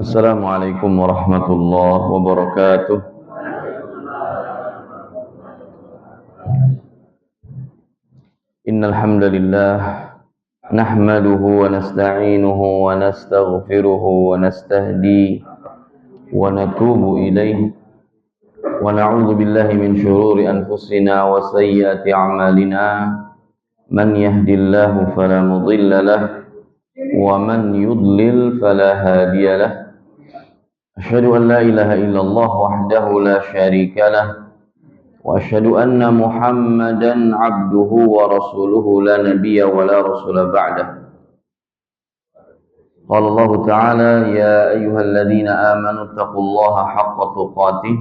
Assalamualaikum warahmatullahi wabarakatuh. Innal hamdalillah nahmaduhu wa nasta'inuhu wa nastaghfiruhu wa nastahdi wa natubu ilaihi wa na'udzu billahi min shururi anfusina wa sayyiati a'malina. Man yahdihillahu fala mudilla lahu wa man yudlil fala hadiya lahu. Asyhadu an la ilaha illallah wahdahu la syarika lah wa asyhadu anna Muhammadan abduhu wa rasuluhu la nabiyya wa la rasula ba'dah. Qala Allah ta'ala ya ayyuhalladzina amanu taqullaha haqqa tuqatih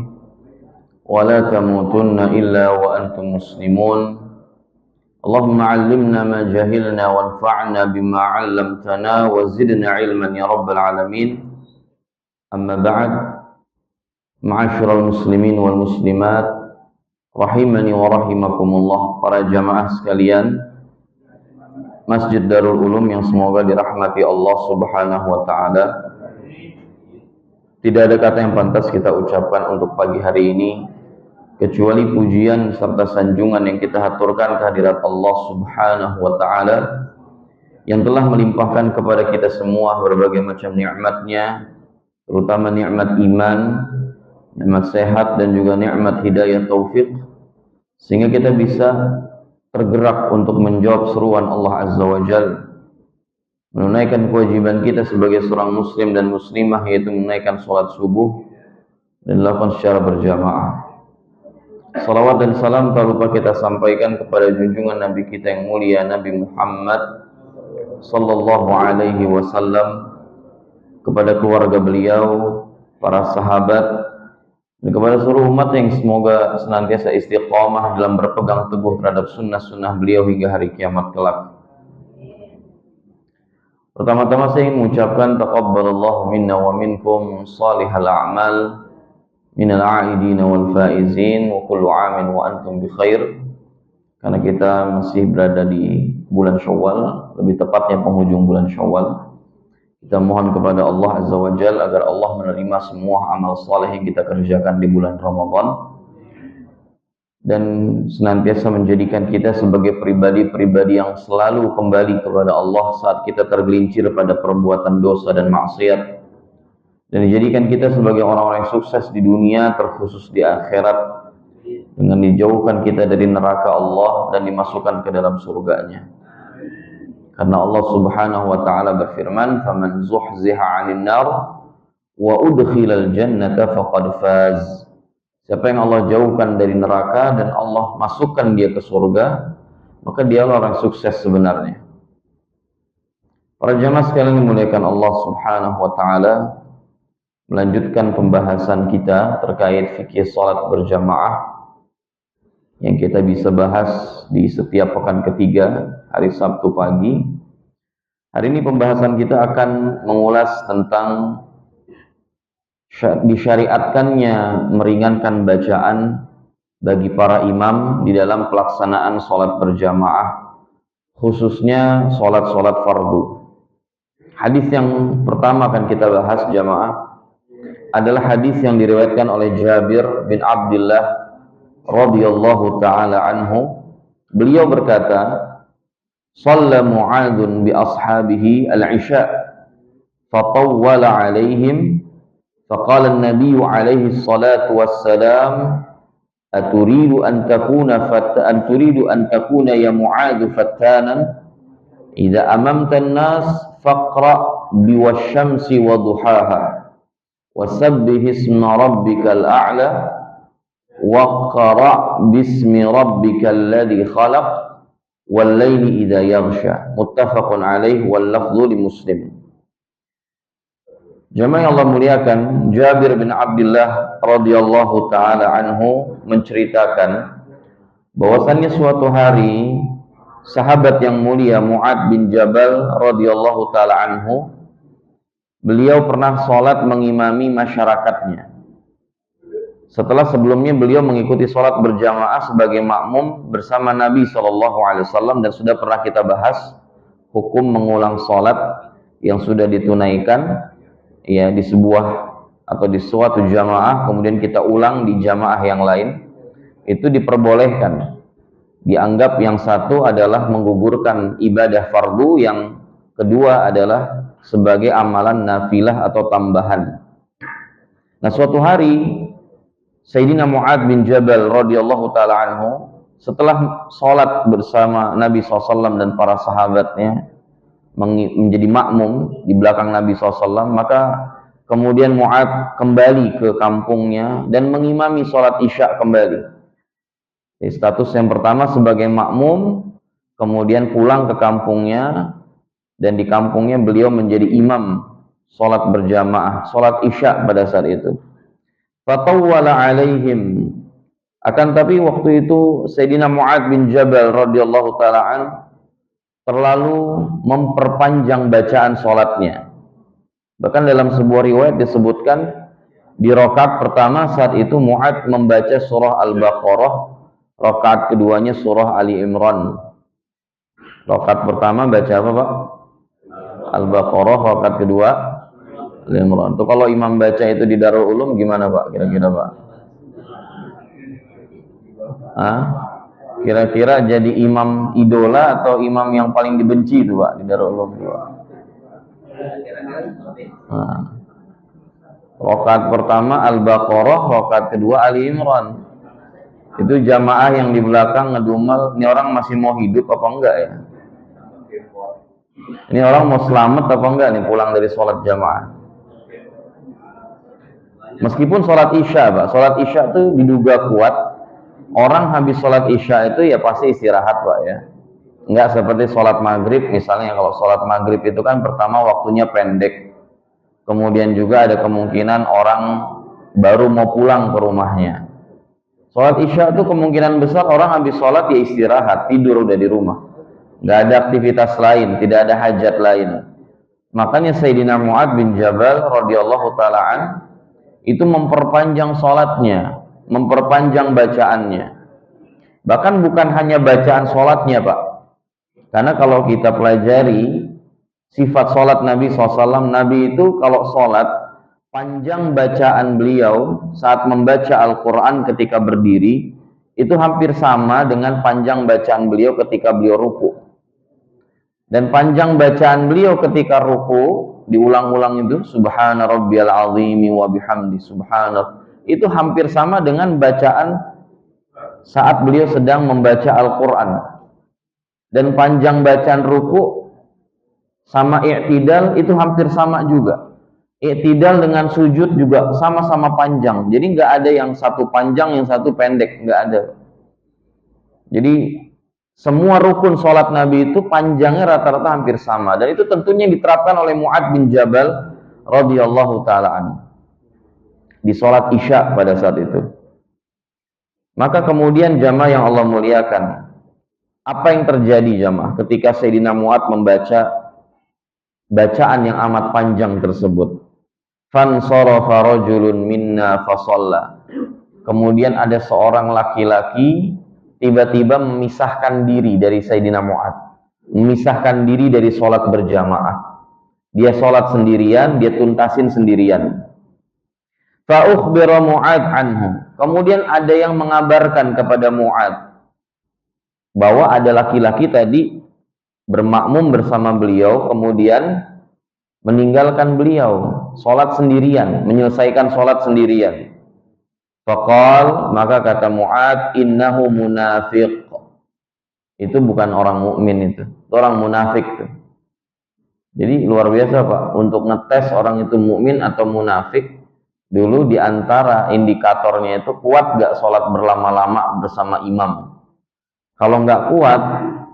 wa la tamutunna illa wa antum muslimun. Allahumma 'allimna ma jahilna wanfa'na bima 'allamtana wa zidna 'ilman ya rabbal alamin. Amma ba'd. Ma'asyiral muslimin wal muslimat rahimani wa rahimakumullah, para jamaah sekalian Masjid Darul Ulum yang semoga dirahmati Allah Subhanahu wa taala. Tidak ada kata yang pantas kita ucapkan untuk pagi hari ini kecuali pujian serta sanjungan yang kita haturkan kehadirat Allah Subhanahu wa taala yang telah melimpahkan kepada kita semua berbagai macam nikmatnya, terutama nikmat iman, nikmat sehat, dan juga nikmat hidayah taufik, sehingga kita bisa tergerak untuk menjawab seruan Allah Azza wa Jalla, menunaikan kewajiban kita sebagai seorang muslim dan muslimah, yaitu menunaikan sholat subuh dan dilakukan secara berjamaah. Salawat dan salam tak lupa kita sampaikan kepada junjungan Nabi kita yang mulia, Nabi Muhammad sallallahu alaihi wasallam, kepada keluarga beliau, para sahabat, dan kepada seluruh umat yang semoga senantiasa istiqamah dalam berpegang teguh terhadap sunnah-sunnah beliau hingga hari kiamat kelak. Pertama-tama saya ingin mengucapkan taqabbalallahu minna wa minkum salihal a'mal minal a'idin wal faizin wa kullu amin wa antum bi khair. Karena kita masih berada di bulan Syawal, lebih tepatnya penghujung bulan Syawal. Kita mohon kepada Allah Azza wa Jalla agar Allah menerima semua amal saleh yang kita kerjakan di bulan Ramadan dan senantiasa menjadikan kita sebagai pribadi-pribadi yang selalu kembali kepada Allah saat kita tergelincir pada perbuatan dosa dan maksiat, dan dijadikan kita sebagai orang-orang yang sukses di dunia, terkhusus di akhirat, dengan dijauhkan kita dari neraka Allah dan dimasukkan ke dalam surganya. Karena Allah Subhanahu wa taala berfirman, "Faman zuhziha 'anil nar wa udkhilal jannata faqad faz." Siapa yang Allah jauhkan dari neraka dan Allah masukkan dia ke surga, maka dialah orang sukses sebenarnya. Para jamaah sekalian yang dimuliakan Allah Subhanahu wa taala, melanjutkan pembahasan kita terkait fikih salat berjamaah yang kita bisa bahas di setiap pekan ketiga hari Sabtu pagi. Hari ini pembahasan kita akan mengulas tentang disyariatkannya meringankan bacaan bagi para imam di dalam pelaksanaan sholat berjamaah, khususnya sholat-sholat fardu. Hadis yang pertama akan kita bahas jamaah adalah hadis yang diriwayatkan oleh Jabir bin Abdullah radhiyallahu ta'ala anhu. Beliau berkata, "Shalla Mu'adzun bi ashabihi al-'isha fatawwala 'alaihim faqala an-nabiy 'alaihi salatu wassalam aturidu an takuna ya Mu'adz fattanan idza amamta an-nas faqra biwasyamsi wa duhaha wasabbih isma rabbikal a'la waqra bismi rabbikal ladzi khalaq wal laili idza yaghsha." Muttafaqun alaih wal lafdhu li Muslim. Jamaah yang Allah muliakan, Jabir bin Abdullah radhiyallahu taala anhu menceritakan bahwasannya suatu hari sahabat yang mulia Mu'adz bin Jabal radhiyallahu taala anhu, beliau pernah sholat mengimami masyarakatnya. Setelah sebelumnya beliau mengikuti sholat berjamaah sebagai makmum bersama Nabi SAW, dan sudah pernah kita bahas hukum mengulang sholat yang sudah ditunaikan ya di sebuah atau di suatu jamaah kemudian kita ulang di jamaah yang lain, itu diperbolehkan. Dianggap yang satu adalah menggugurkan ibadah fardu, yang kedua adalah sebagai amalan nafilah atau tambahan. Nah, suatu hari Sayyidina Mu'ad bin Jabal radhiyallahu taala anhu setelah sholat bersama Nabi SAW dan para sahabatnya menjadi makmum di belakang Nabi SAW, maka kemudian Mu'ad kembali ke kampungnya dan mengimami sholat isya kembali. Jadi, status yang pertama sebagai makmum, kemudian pulang ke kampungnya, dan di kampungnya beliau menjadi imam sholat berjamaah, sholat isya pada saat itu. Fatawwala alaihim, akan tapi waktu itu Sayyidina Mu'ad bin Jabal radhiyallahu taala an terlalu memperpanjang bacaan sholatnya. Bahkan dalam sebuah riwayat disebutkan di rakaat pertama saat itu Mu'ad membaca surah Al-Baqarah, rakaat keduanya surah Ali Imran. Rakaat pertama baca apa, Pak? Al-Baqarah, rakaat kedua Ali Imran. Tuh kalau imam baca itu di Darul Ulum gimana, Pak? Kira-kira, Pak? Kira-kira jadi imam idola atau imam yang paling dibenci itu, Pak, di Darul Ulum, Pak? Rakaat pertama Al-Baqarah, rakaat kedua Ali Imran. Itu jamaah yang di belakang ngedumel, ini orang masih mau hidup apa enggak ya? Ini orang mau selamat apa enggak nih pulang dari sholat jamaah? Meskipun sholat isya, Pak, sholat isya itu diduga kuat. Orang habis sholat isya itu ya pasti istirahat, Pak, ya. Enggak seperti sholat maghrib misalnya. Kalau sholat maghrib itu kan pertama waktunya pendek, kemudian juga ada kemungkinan orang baru mau pulang ke rumahnya. Sholat isya itu kemungkinan besar orang habis sholat ya istirahat, tidur udah di rumah, nggak ada aktivitas lain, tidak ada hajat lain. Makanya Sayyidina Mu'ad bin Jabal radhiyallahu taala an itu memperpanjang sholatnya, memperpanjang bacaannya. Bahkan bukan hanya bacaan sholatnya, Pak, karena kalau kita pelajari sifat sholat Nabi SAW, Nabi itu kalau sholat, panjang bacaan beliau saat membaca Al-Quran ketika berdiri itu hampir sama dengan panjang bacaan beliau ketika beliau ruku. Dan panjang bacaan beliau ketika ruku diulang-ulang itu subhana rabbiyal azimi wa bihamdi subhana, itu hampir sama dengan bacaan saat beliau sedang membaca Al-Quran. Dan panjang bacaan ruku sama i'tidal itu hampir sama juga. I'tidal dengan sujud juga sama-sama panjang. Jadi nggak ada yang satu panjang, yang satu pendek, nggak ada. Jadi semua rukun sholat Nabi itu panjangnya rata-rata hampir sama. Dan itu tentunya diterapkan oleh Mu'ad bin Jabal radhiyallahu taala anhu di sholat isya pada saat itu. Maka kemudian jamaah yang Allah muliakan, apa yang terjadi jamaah ketika Sayyidina Mu'ad membaca bacaan yang amat panjang tersebut? Fansarafa rajulun minna fasalla. Kemudian ada seorang laki-laki tiba-tiba memisahkan diri dari Sayyidina Mu'ad, memisahkan diri dari sholat berjamaah. Dia sholat sendirian, dia tuntasin sendirian. Fa ukhbira Mu'ad anhu. Kemudian ada yang mengabarkan kepada Mu'ad bahwa ada laki-laki tadi bermakmum bersama beliau, kemudian meninggalkan beliau, sholat sendirian, menyelesaikan sholat sendirian. Faqal, maka kata Mu'ad, innahu munafiq. Itu bukan orang mukmin, itu orang munafik tuh. Jadi luar biasa, Pak, untuk ngetes orang itu mukmin atau munafik. Dulu diantara indikatornya itu kuat gak sholat berlama-lama bersama imam. Kalau nggak kuat,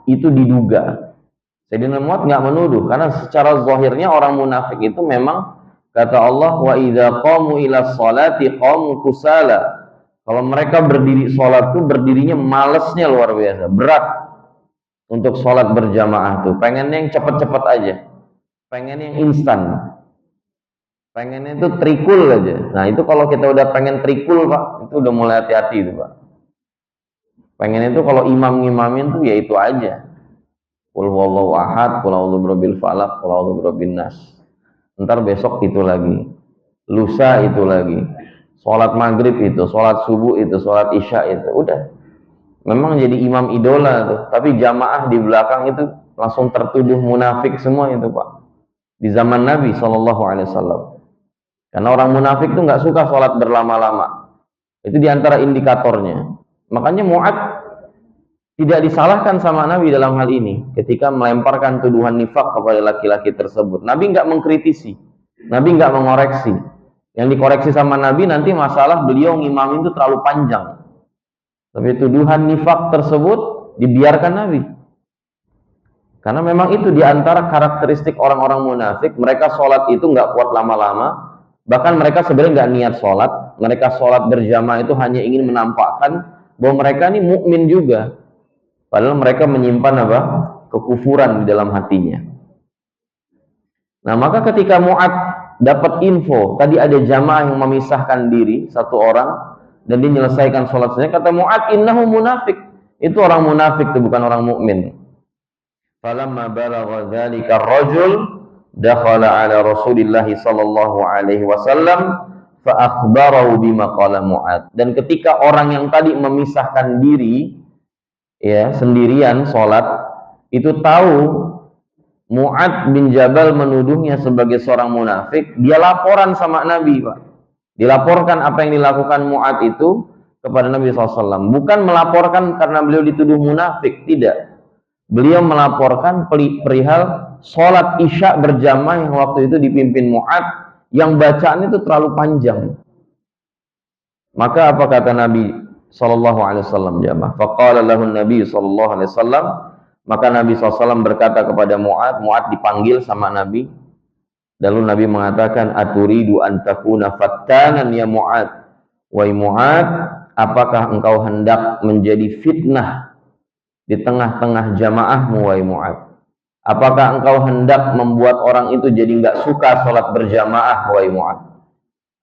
itu diduga. Sayyidina Mu'ad nggak menuduh, karena secara zahirnya orang munafik itu memang kata Allah, wa idza qamu ila sholati qamu kusala. Kalau mereka berdiri sholat tuh berdirinya malesnya luar biasa, berat untuk sholat berjamaah tuh. Pengennya yang cepet-cepet aja, pengennya yang instan, pengennya itu trikul aja. Nah itu kalau kita udah pengen trikul, Pak, itu udah mulai hati-hati itu, Pak. Pengen itu kalau imam-imamin tuh ya itu aja. Qul huwallahu ahad, qul a'udzu birabbil falaq, qul a'udzu birabbin nas. ntar besok itu lagi, lusa itu lagi, sholat maghrib itu, sholat subuh itu, sholat isya itu, udah. Memang jadi imam idola tuh, tapi jamaah di belakang itu langsung tertuduh munafik semua itu Pak. Di zaman Nabi SAW. Karena orang munafik tuh nggak suka sholat berlama-lama. Itu diantara indikatornya. Makanya Mu'ad tidak disalahkan sama Nabi dalam hal ini ketika melemparkan tuduhan nifak kepada laki-laki tersebut. Nabi nggak mengkritisi, Nabi nggak mengoreksi. Yang dikoreksi sama Nabi nanti masalah beliau ngimamin itu terlalu panjang. Tapi tuduhan nifak tersebut dibiarkan Nabi. Karena memang itu diantara karakteristik orang-orang munafik. Mereka sholat itu nggak kuat lama-lama. Bahkan mereka sebenarnya nggak niat sholat. Mereka sholat berjamaah itu hanya ingin menampakkan bahwa mereka ini mukmin juga. Padahal mereka menyimpan apa? Kekufuran di dalam hatinya. Nah, maka ketika Mu'ad dapat info, tadi ada jamaah yang memisahkan diri, satu orang, dan dia menyelesaikan sholatnya, kata Mu'ad, innahu munafik. Itu orang munafik, itu bukan orang mukmin. Falamma balagha dzalika ar-rajul dakhala ala Rasulillah sallallahu alaihi wasallam fa akhbarahu bima qala Mu'ad. Dan ketika orang yang tadi memisahkan diri ya sendirian sholat itu tahu Mu'ad bin Jabal menuduhnya sebagai seorang munafik, dia laporan sama Nabi, Pak. Dilaporkan apa yang dilakukan Mu'ad itu kepada Nabi SAW. Bukan melaporkan karena beliau dituduh munafik, tidak. Beliau melaporkan perihal sholat isya berjamaah yang waktu itu dipimpin Mu'ad, yang bacaan itu terlalu panjang. Maka apa kata Nabi SAW jamaah? Faqala lahu Nabi SAW. Maka Nabi SAW berkata kepada Mu'ad, Mu'ad dipanggil sama Nabi. Lalu Nabi mengatakan, aturidu an takuna fattanan ya Mu'ad. Wahai Mu'ad, apakah engkau hendak menjadi fitnah di tengah-tengah jamaahmu, wahai Mu'ad? Apakah engkau hendak membuat orang itu jadi nggak suka sholat berjamaah, wahai Mu'ad?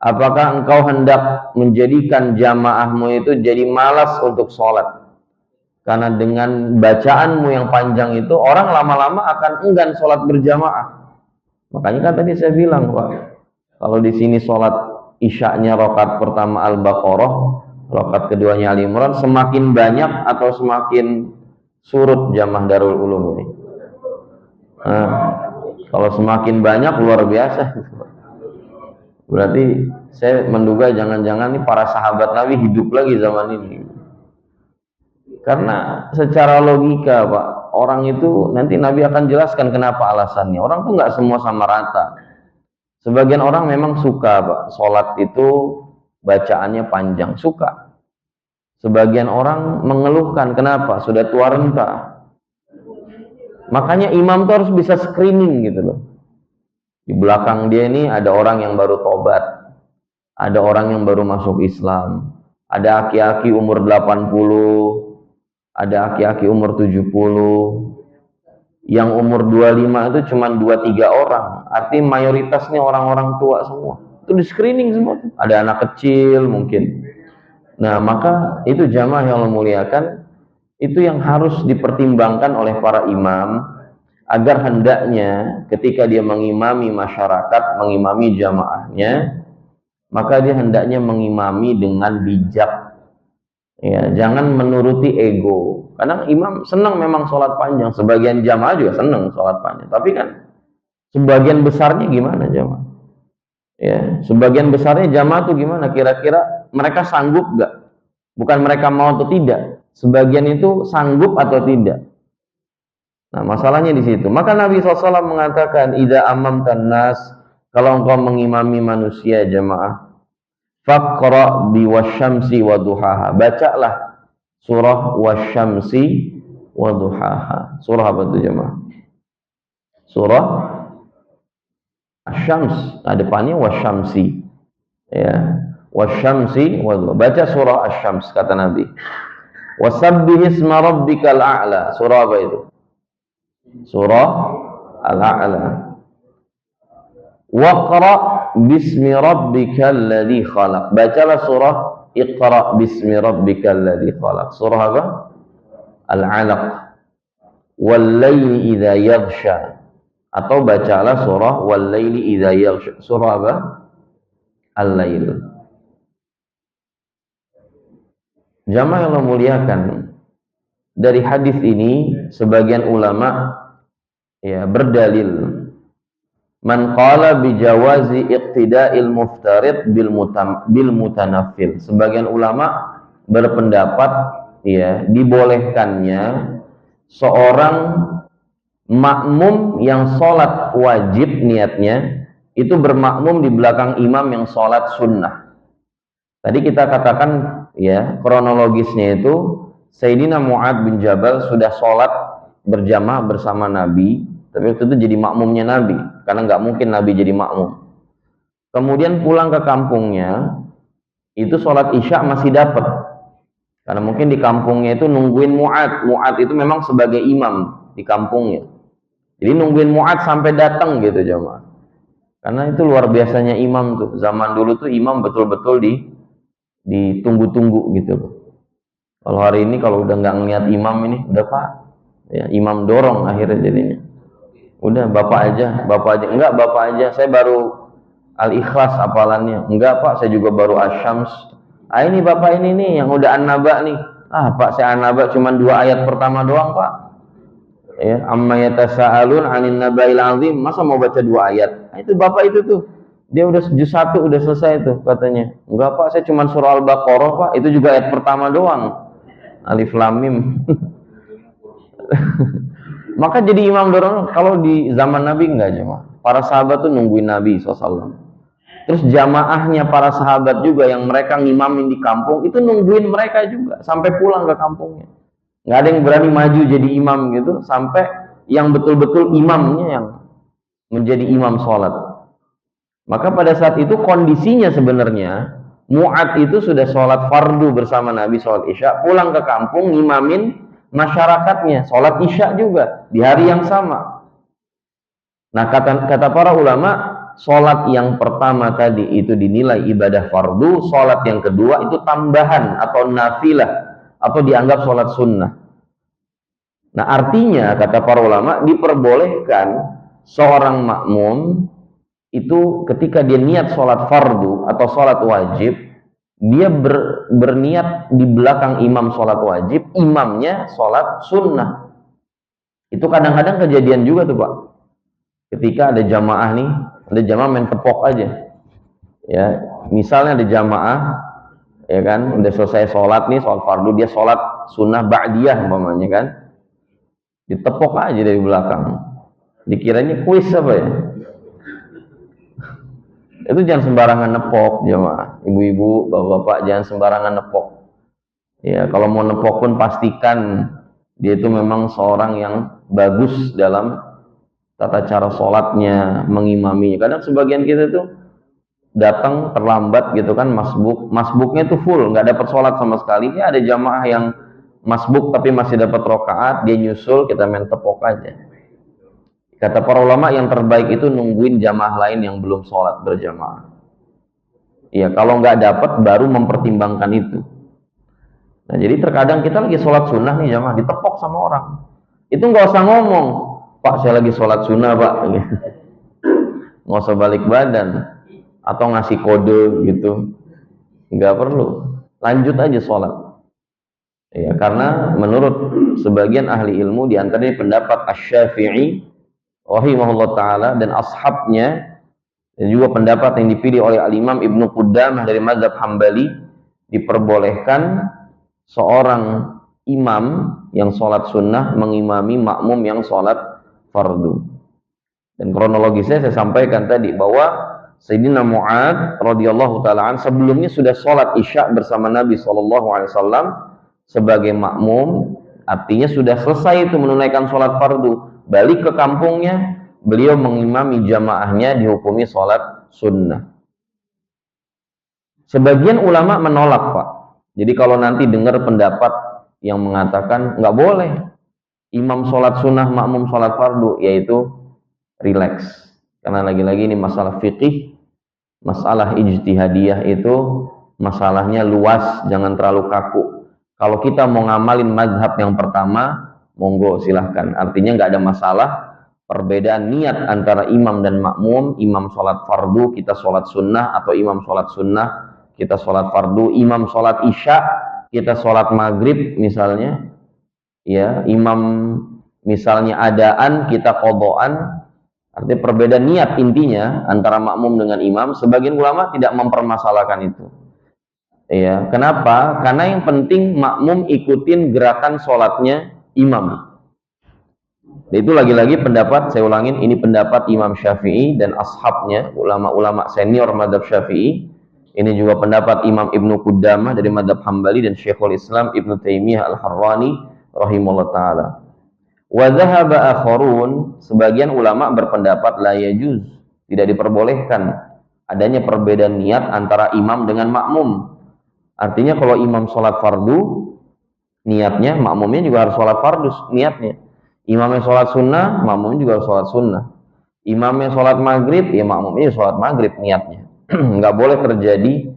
Apakah engkau hendak menjadikan jamaahmu itu jadi malas untuk sholat? Karena dengan bacaanmu yang panjang itu, orang lama-lama akan enggan sholat berjamaah. Makanya kan tadi saya bilang, Pak, kalau di sini sholat isyaknya rakaat pertama Al-Baqarah, rakaat keduanya Ali Imran, semakin banyak atau semakin surut jamaah Darul Ulum ini? Nah, kalau semakin banyak luar biasa. Berarti saya menduga jangan-jangan nih para sahabat Nabi hidup lagi zaman ini. Karena secara logika, Pak, orang itu nanti Nabi akan jelaskan kenapa alasannya. Orang tuh nggak semua sama rata. Sebagian orang memang suka, Pak, sholat itu bacaannya panjang, suka. Sebagian orang mengeluhkan, kenapa? Sudah tua renta. Makanya imam tuh harus bisa screening gitu loh. Di belakang dia ini ada orang yang baru tobat, ada orang yang baru masuk Islam, ada aki-aki umur 80, ada aki-aki umur 70, yang umur 25 itu cuma 2-3 orang. Artinya mayoritasnya orang-orang tua semua. Itu di screening semua. Ada anak kecil mungkin. Nah, maka itu jamaah yang Allah muliakan, itu yang harus dipertimbangkan oleh para imam, agar hendaknya ketika dia mengimami masyarakat, mengimami jamaahnya, maka dia hendaknya mengimami dengan bijak. Ya, jangan menuruti ego. Karena imam senang memang sholat panjang, sebagian jamaah juga senang sholat panjang. Tapi kan sebagian besarnya gimana jamaah? Ya, sebagian besarnya jamaah tuh gimana? Kira-kira mereka sanggup gak? Bukan mereka mau atau tidak. Sebagian itu sanggup atau tidak. Nah, masalahnya di situ. Maka Nabi SAW mengatakan, "Idza amamtan nas," kalau engkau mengimami manusia jamaah, faqra bi wasyamsi wa duhaha. Bacalah surah wasyamsi wa duhaha. Surah apa itu jemaah? Surah Asy-Syams. Nah, depannya wasyamsi. Ya, wasyamsi wa duhaha. Baca surah Asy-Syams kata Nabi. Wasabbih isma rabbikal a'la. Surah apa itu? Surah Al-A'la. Waqra bismi rabbikal ladzi khalaq. Bacalah surah Iqra bismi rabbikal ladzi khalaq. Surah apa? Al-Alaq. Wal laili idza yaghsha. atau bacalah surah wal laili idza yaghsha. Surah apa? Al-Lail. Jamaah yang Allah muliakan, dari hadis ini sebagian ulama ya berdalil man qala bi jawazi iqtida'il muftarid bil mutanaffil. Sebagian ulama berpendapat ya dibolehkannya seorang makmum yang sholat wajib niatnya itu bermakmum di belakang imam yang sholat sunnah. Tadi kita katakan ya kronologisnya itu Sayyidina Mu'ad bin Jabal sudah sholat berjamaah bersama Nabi, tapi waktu itu jadi makmumnya Nabi karena nggak mungkin Nabi jadi makmum. Kemudian pulang ke kampungnya itu sholat isya masih dapat karena mungkin di kampungnya itu nungguin Mu'ad. Mu'ad itu memang sebagai imam di kampungnya, jadi nungguin Mu'ad sampai datang gitu jamaah. Karena itu luar biasanya imam tuh. Zaman dulu tuh imam betul-betul ditunggu-tunggu gitu. Kalau hari ini kalau udah nggak ngeliat imam ini, udah Pak, ya imam dorong akhirnya jadinya. Udah bapak aja. Enggak bapak aja. Saya baru Al-Ikhlas hafalannya. Enggak Pak, saya juga baru Asy-Syams. Ah ini bapak ini nih yang udah An-Naba nih. Ah Pak, saya An-Naba cuma 2 ayat pertama doang Pak. Ya, amma yatasaalun 'anil naba'il 'azim, masa mau baca 2 ayat? Nah, itu bapak itu tuh. Dia udah juz 1 udah selesai tuh katanya. Enggak Pak, saya cuma surah Al-Baqarah Pak, itu juga ayat pertama doang. Alif Lam Mim. Maka jadi imam dorong. Kalau di zaman Nabi enggak jemaah. Para sahabat tuh nungguin Nabi SAW. Terus jamaahnya para sahabat juga yang mereka ngimamin di kampung itu nungguin mereka juga sampai pulang ke kampungnya. Nggak ada yang berani maju jadi imam gitu sampai yang betul-betul imamnya yang menjadi imam sholat. Maka pada saat itu kondisinya sebenarnya Mu'ad itu sudah sholat fardu bersama Nabi sholat isya, pulang ke kampung ngimamin masyarakatnya sholat isya juga di hari yang sama. Nah kata para ulama, sholat yang pertama tadi itu dinilai ibadah fardu, sholat yang kedua itu tambahan atau nafilah atau dianggap sholat sunnah. Nah artinya kata para ulama diperbolehkan seorang makmum itu ketika dia niat sholat fardu atau sholat wajib, dia berniat di belakang imam sholat wajib, imamnya sholat sunnah. Itu kadang-kadang kejadian juga tuh Pak, ketika ada jamaah nih, ada jamaah main tepok aja ya, misalnya ada jamaah ya kan, udah selesai sholat nih, sholat fardu, dia sholat sunnah ba'diyah umpamanya kan, ditepok aja dari belakang, dikiranya kuis apa ya. Itu jangan sembarangan nepok jemaah, ibu-ibu, bapak-bapak jangan sembarangan nepok ya. Kalau mau nepok pun pastikan dia itu memang seorang yang bagus dalam tata cara sholatnya, mengimaminya. Kadang sebagian kita tuh datang terlambat gitu kan, masbuknya tuh full, nggak dapat sholat sama sekali. Ya ada jamaah yang masbuk tapi masih dapat rokaat, dia nyusul, kita main tepok aja. Kata para ulama yang terbaik itu nungguin jamaah lain yang belum sholat berjamaah. Ya kalau nggak dapat baru mempertimbangkan itu. Nah jadi terkadang kita lagi sholat sunnah nih jamaah, ditepok sama orang. Itu nggak usah ngomong, Pak saya lagi sholat sunnah Pak. Nggak usah balik badan atau ngasih kode gitu, nggak perlu, lanjut aja sholat. Ya karena menurut sebagian ahli ilmu diantaranya pendapat Asy-Syafi'i rahimahullah ta'ala dan ashabnya, dan juga pendapat yang dipilih oleh al-imam Ibnu Qudamah dari mazhab Hambali, diperbolehkan seorang imam yang sholat sunnah mengimami makmum yang sholat fardu. Dan kronologisnya saya sampaikan tadi bahwa Sayyidina Mu'ad radhiyallahu ta'ala sebelumnya sudah sholat isya bersama Nabi SAW sebagai makmum, artinya sudah selesai itu menunaikan sholat fardu. Balik ke kampungnya, beliau mengimami jamaahnya, dihukumi sholat sunnah. Sebagian ulama menolak Pak. Jadi kalau nanti dengar pendapat yang mengatakan nggak boleh imam sholat sunnah, makmum sholat fardu, yaitu relax. Karena lagi-lagi ini masalah fikih, masalah ijtihadiyah itu masalahnya luas, jangan terlalu kaku. Kalau kita mau ngamalin mazhab yang pertama, monggo silahkan, artinya nggak ada masalah perbedaan niat antara imam dan makmum. Imam sholat fardu, kita sholat sunnah, atau imam sholat sunnah, kita sholat fardu. Imam sholat isya, kita sholat maghrib misalnya. Ya, imam misalnya adaan, kita qadhaan. Artinya perbedaan niat intinya antara makmum dengan imam. Sebagian ulama tidak mempermasalahkan itu. Ya, kenapa? Karena yang penting makmum ikutin gerakan sholatnya imam. Itu lagi-lagi pendapat, saya ulangin, ini pendapat Imam Syafi'i dan ashabnya, ulama-ulama senior madhab Syafi'i. Ini juga pendapat Imam Ibnu Qudamah dari madhab Hambali dan Syekhul Islam Ibnu Taimiyah Al-Harrani rahimahullah ta'ala. Wa dhahaba akharun, sebagian ulama berpendapat la yajuz, tidak diperbolehkan adanya perbedaan niat antara imam dengan makmum. Artinya kalau imam sholat fardu niatnya, makmumnya juga harus sholat fardu niatnya. Imamnya sholat sunnah, makmumnya juga harus sholat sunnah. Imamnya sholat maghrib, ya makmumnya sholat maghrib niatnya. Nggak boleh terjadi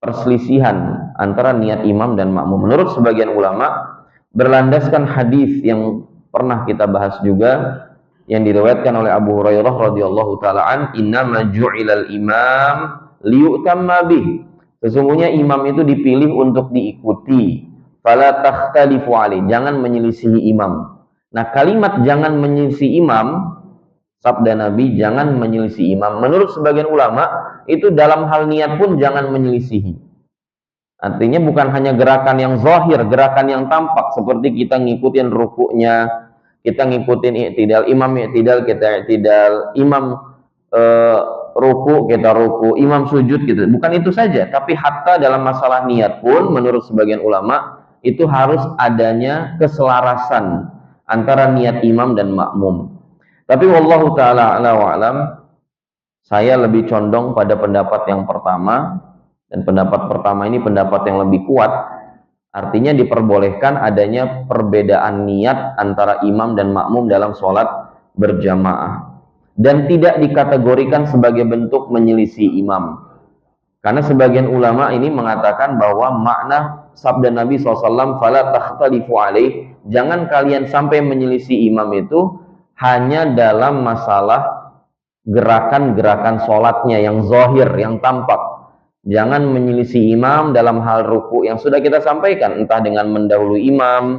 perselisihan antara niat imam dan makmum. Menurut sebagian ulama, berlandaskan hadis yang pernah kita bahas juga, yang diriwayatkan oleh Abu Hurairah radhiyallahu taala an, innama ju'ilal imam liyu'tamma bih. Sesungguhnya imam itu dipilih untuk diikuti. Fala takhtalifu alaihi, jangan menyelisihi imam. Nah, kalimat jangan menyelisihi imam, sabda Nabi jangan menyelisihi imam, menurut sebagian ulama itu dalam hal niat pun jangan menyelisihi. Artinya bukan hanya gerakan yang zahir, gerakan yang tampak, seperti kita ngikutin rukuknya, kita ngikutin i'tidal, imam i'tidal, kita i'tidal, imam ruku, kita ruku, imam sujud gitu. Bukan itu saja, tapi hatta dalam masalah niat pun menurut sebagian ulama itu harus adanya keselarasan antara niat imam dan makmum. Tapi wallahu ta'ala a'la wa alam, saya lebih condong pada pendapat yang pertama, dan pendapat pertama ini pendapat yang lebih kuat. Artinya diperbolehkan adanya perbedaan niat antara imam dan makmum dalam sholat berjamaah, dan tidak dikategorikan sebagai bentuk menyelisih imam. Karena sebagian ulama ini mengatakan bahwa makna sabda Nabi SAW, fala takhtalifu alaih, jangan kalian sampai menyelisih imam itu hanya dalam masalah gerakan-gerakan sholatnya yang zahir, yang tampak. Jangan menyelisih imam dalam hal ruku yang sudah kita sampaikan, entah dengan mendahului imam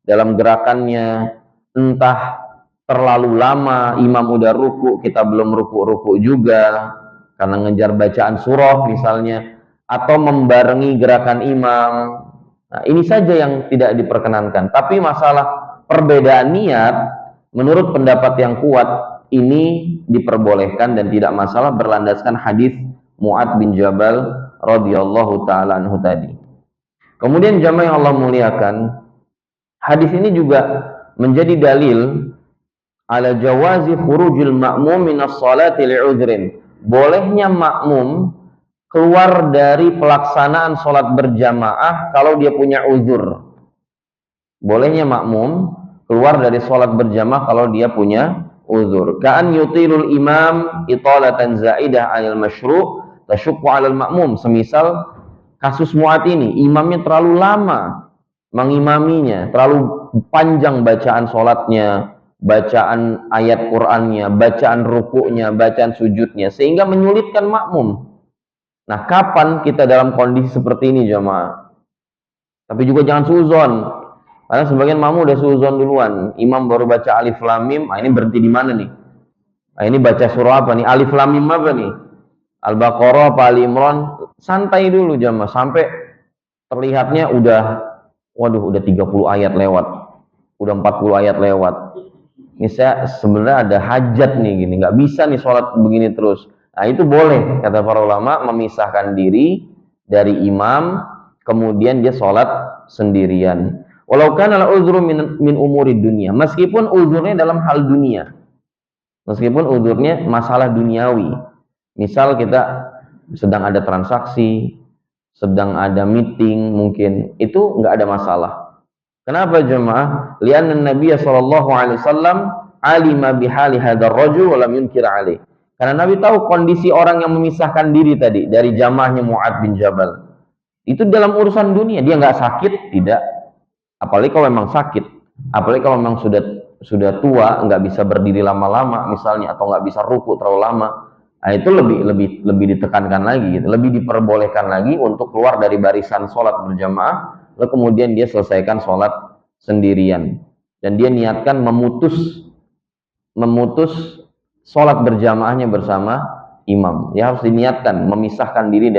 dalam gerakannya, entah terlalu lama imam udah ruku, kita belum ruku-ruku juga karena ngejar bacaan surah misalnya, atau membarengi gerakan imam. Nah, ini saja yang tidak diperkenankan. Tapi masalah perbedaan niat, menurut pendapat yang kuat, ini diperbolehkan dan tidak masalah, berlandaskan hadis Mu'adz bin Jabal radhiyallahu taala anhu tadi. Kemudian jamaah yang Allah muliakan, hadis ini juga menjadi dalil ala jawazi khurujil ma'mum minas salati li'udhrin. Bolehnya makmum keluar dari pelaksanaan sholat berjamaah kalau dia punya uzur. Bolehnya makmum keluar dari sholat berjamaah kalau dia punya uzur. Ka'an yutirul imam italatan za'idah anil masyru' tasyukku alal makmum. Semisal kasus Mu'adz ini, imamnya terlalu lama mengimaminya, terlalu panjang bacaan sholatnya, bacaan ayat Qur'annya, bacaan rukuknya, bacaan sujudnya, sehingga menyulitkan makmum. Nah, kapan kita dalam kondisi seperti ini jamaah? Tapi juga jangan suzon, karena sebagian makmum udah suzon duluan. Imam baru baca alif lam mim, ini berhenti di mana nih? Ini baca surah apa nih? Alif lam mim apa nih? Al-Baqarah apa Ali Imran? Santai dulu jamaah, sampai terlihatnya udah 30 ayat lewat, udah 40 ayat lewat. Ini saya sebenarnya ada hajat nih gini, nggak bisa nih sholat begini terus. Nah, itu boleh, kata para ulama, memisahkan diri dari imam, kemudian dia sholat sendirian. Walau kana al-uzru min umuri dunia, meskipun uzurnya dalam hal dunia, meskipun uzurnya masalah duniawi. Misal kita sedang ada transaksi, sedang ada meeting mungkin, itu nggak ada masalah. Kenapa jemaah? Lianna Nabi sallallahu alaihi wasallam alima bihali hadzal rajul wa lam yunkir alaih. Karena Nabi tahu kondisi orang yang memisahkan diri tadi dari jamaahnya Mu'adz bin Jabal. Itu dalam urusan dunia, dia nggak sakit, tidak. Apalagi kalau memang sakit, apalagi kalau memang sudah sudah tua, nggak bisa berdiri lama-lama misalnya, atau nggak bisa ruku terlalu lama, nah itu lebih ditekankan lagi gitu, lebih diperbolehkan lagi untuk keluar dari barisan sholat berjamaah, lalu kemudian dia selesaikan sholat sendirian, dan dia niatkan memutus sholat berjamaahnya bersama imam. Dia harus diniatkan memisahkan diri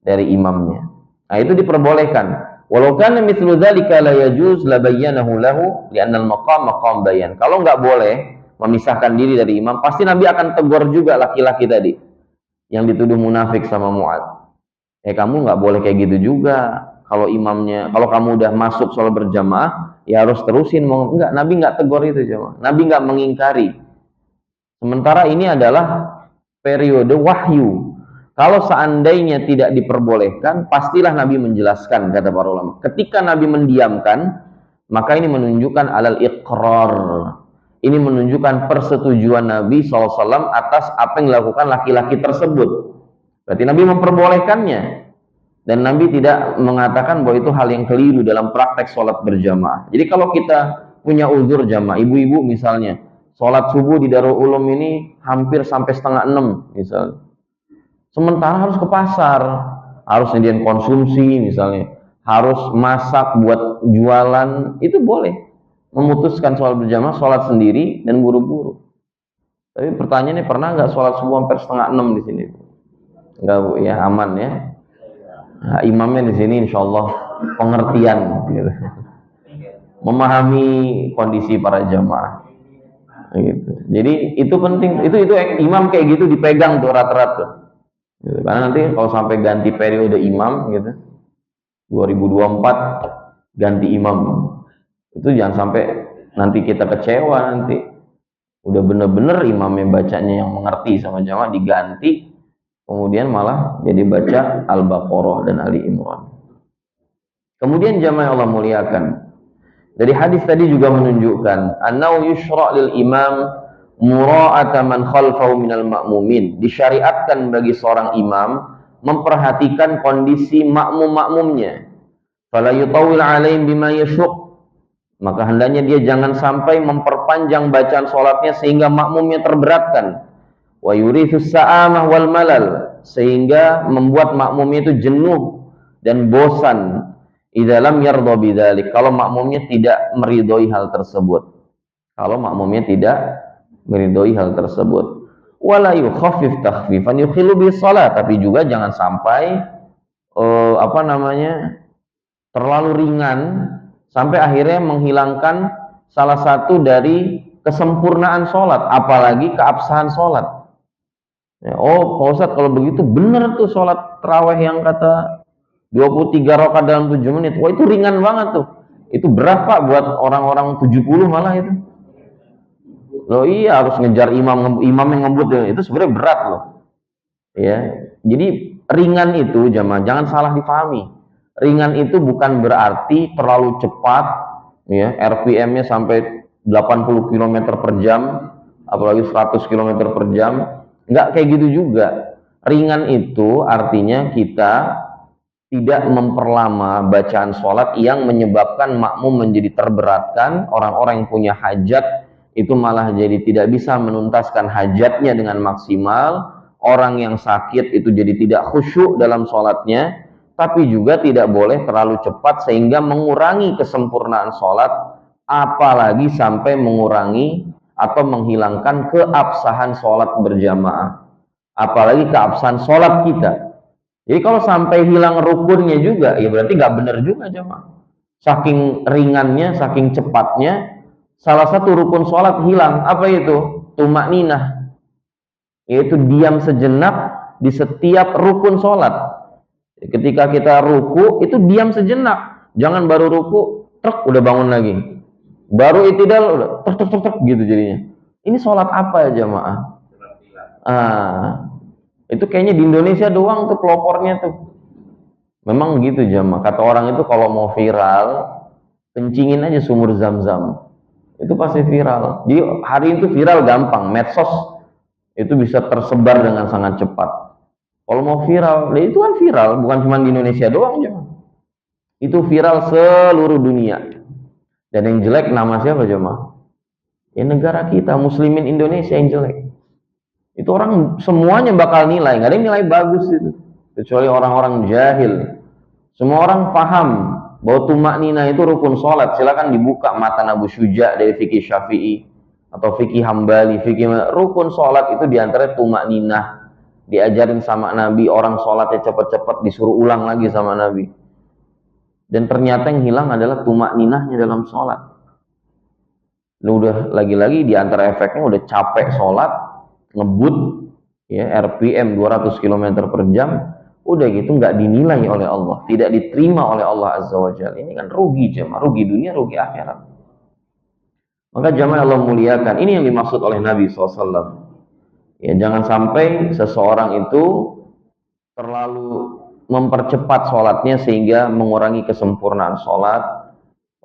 dari imamnya. Nah, itu diperbolehkan. Walau kana mithlu dzalika la yajuz la bayyanahu lahu li'anna al-maqam maqam bayan. Kalau nggak boleh memisahkan diri dari imam, pasti Nabi akan tegur juga laki-laki tadi yang dituduh munafik sama Mu'ad. Kamu nggak boleh kayak gitu juga. Kalau imamnya, kalau kamu udah masuk sholat berjamaah, ya harus terusin. Enggak, Nabi nggak tegur itu jemaah. Nabi nggak mengingkari. Sementara ini adalah periode wahyu. Kalau seandainya tidak diperbolehkan, pastilah Nabi menjelaskan, kata para ulama. Ketika Nabi mendiamkan, maka ini menunjukkan alal iqrar. Ini menunjukkan persetujuan Nabi SAW atas apa yang dilakukan laki-laki tersebut. Berarti Nabi memperbolehkannya. Dan Nabi tidak mengatakan bahwa itu hal yang keliru dalam praktek sholat berjamaah. Jadi kalau kita punya uzur jamaah, ibu-ibu misalnya, sholat subuh di Darul Ulum ini hampir sampai 5:30 misalnya. Sementara harus ke pasar, harus nyediain konsumsi misalnya, harus masak buat jualan, itu boleh. Memutuskan sholat berjamaah, sholat sendiri dan buru-buru. Tapi pertanyaannya, pernah nggak sholat subuh hampir 5:30 di sini? Enggak Bu, ya aman ya. Nah, imamnya di sini insya Allah pengertian, gitu. Memahami kondisi para jamaah. Gitu. Jadi itu penting, itu imam kayak gitu dipegang tuh rata-rata. Gitu. Karena nanti kalau sampai ganti periode imam gitu, 2024 ganti imam, itu jangan sampai nanti kita kecewa, nanti udah bener-bener imamnya bacanya yang mengerti sama jamaah diganti, kemudian malah jadi baca Al-Baqarah dan Ali Imran. Kemudian jamaah Allah muliakan, dari hadis tadi juga menunjukkan annau yushra' lil imam mura'ata man khalfahu minal ma'mumin. Disyariatkan bagi seorang imam memperhatikan kondisi makmum-makmumnya. Fala yutawil 'alaihim bima yashuq. Maka hendaknya dia jangan sampai memperpanjang bacaan salatnya sehingga makmumnya terberatkan. Wa yurithus sa'amah wal malal, sehingga membuat makmumnya itu jenuh dan bosan. Idza lam yardha bidzalik, kalau makmumnya tidak meridhoi hal tersebut. Kalau makmumnya tidak meridhoi hal tersebut. Wala yukhaffif takhfifan yukhilu bis shalah, tapi juga jangan sampai terlalu ringan sampai akhirnya menghilangkan salah satu dari kesempurnaan sholat, apalagi keabsahan sholat. Ya, Pak Ustadz, kalau begitu bener tuh sholat tarawih yang kata 23 rakaat dalam 7 menit. Wah, itu ringan banget tuh. Itu berat Pak buat orang-orang 70 malah itu. Loh iya, harus ngejar imam yang ngebut ya. Itu sebenarnya berat loh. Ya. Jadi ringan itu jamaah jangan salah dipahami. Ringan itu bukan berarti terlalu cepat ya, RPM-nya sampai 80 km per jam, apalagi 100 km per jam. Enggak kayak gitu juga. Ringan itu artinya kita tidak memperlama bacaan sholat yang menyebabkan makmum menjadi terberatkan, orang-orang yang punya hajat itu malah jadi tidak bisa menuntaskan hajatnya dengan maksimal, orang yang sakit itu jadi tidak khusyuk dalam sholatnya, tapi juga tidak boleh terlalu cepat sehingga mengurangi kesempurnaan sholat, apalagi sampai mengurangi atau menghilangkan keabsahan sholat berjamaah, apalagi keabsahan sholat kita. Jadi kalau sampai hilang rukunnya juga, ya berarti nggak benar juga jemaah. Saking ringannya, saking cepatnya, salah satu rukun sholat hilang. Apa itu? Tumakninah. Yaitu diam sejenak di setiap rukun sholat. Ketika kita ruku, itu diam sejenak. Jangan baru ruku, truk udah bangun lagi. Baru itidal, udah truk gitu jadinya. Ini sholat apa ya jemaah? Itu kayaknya di Indonesia doang tuh pelopornya tuh. Memang gitu jamaah. Kata orang itu kalau mau viral, kencingin aja sumur Zam-Zam. Itu pasti viral. Di hari itu viral gampang. Medsos itu bisa tersebar dengan sangat cepat. Kalau mau viral, itu kan viral. Bukan cuma di Indonesia doang jamaah. Itu viral seluruh dunia. Dan yang jelek nama siapa jamaah? Ya negara kita, muslimin Indonesia yang jelek. Itu orang semuanya bakal nilai, nggak ada yang nilai bagus itu. Kecuali orang-orang jahil. Semua orang paham bahwa tumaknina itu rukun sholat. Silakan dibuka matan Abu Syuja dari fikih Syafi'i atau fikih Hambali, rukun sholat itu diantara tumakninah. Diajarin sama Nabi, orang sholatnya cepat-cepat disuruh ulang lagi sama Nabi. Dan ternyata yang hilang adalah tumakninahnya dalam sholat. Udah lagi-lagi diantara efeknya udah capek sholat, ngebut, ya RPM 200 km per jam, udah gitu nggak dinilai oleh Allah, tidak diterima oleh Allah Azza wa Jalla. Ini kan rugi jemaah, rugi dunia, rugi akhirat. Maka jemaah Allah muliakan, ini yang dimaksud oleh Nabi SAW. Ya, jangan sampai seseorang itu terlalu mempercepat sholatnya sehingga mengurangi kesempurnaan sholat.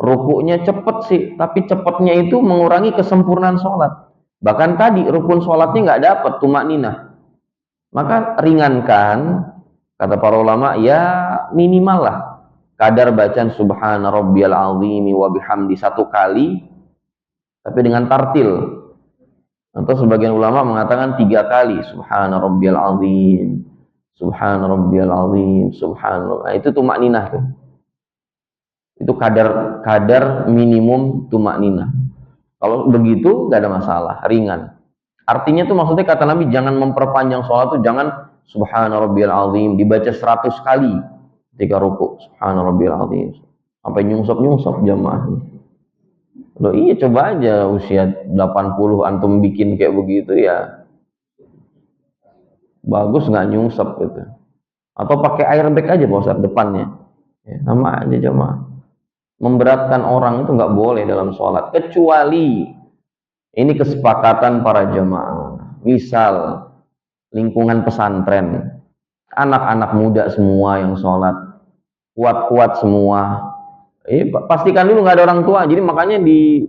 Rukuknya cepet sih, tapi cepetnya itu mengurangi kesempurnaan sholat. Bahkan tadi rukun sholatnya nggak dapat tumakninah. Maka ringankan, kata para ulama, ya minimal lah kadar bacaan subhana rabbiyal azimi wa bihamdi 1 kali, tapi dengan tartil. Atau sebagian ulama mengatakan 3 kali, subhana rabbiyal azim, subhana rabbiyal azim, subhanallah. Nah, itu tumakninah tuh. Itu kadar minimum tumakninah. Kalau begitu nggak ada masalah, ringan. Artinya tuh maksudnya kata Nabi, jangan memperpanjang sholat tuh, jangan subhana rabbiyal azim dibaca 100 kali ketika rukuk, subhana rabbiyal azim sampai nyungsep jamaah. Loh iya, coba aja usia 80 antum bikin kayak begitu, ya bagus nggak nyungsep gitu. Atau pakai airbag aja Pak Ustaz depannya, ya, sama aja jamaah. Memberatkan orang itu nggak boleh dalam sholat, kecuali ini kesepakatan para jamaah. Misal lingkungan pesantren, anak-anak muda semua yang sholat, kuat-kuat semua. Pastikan dulu nggak ada orang tua. Jadi makanya di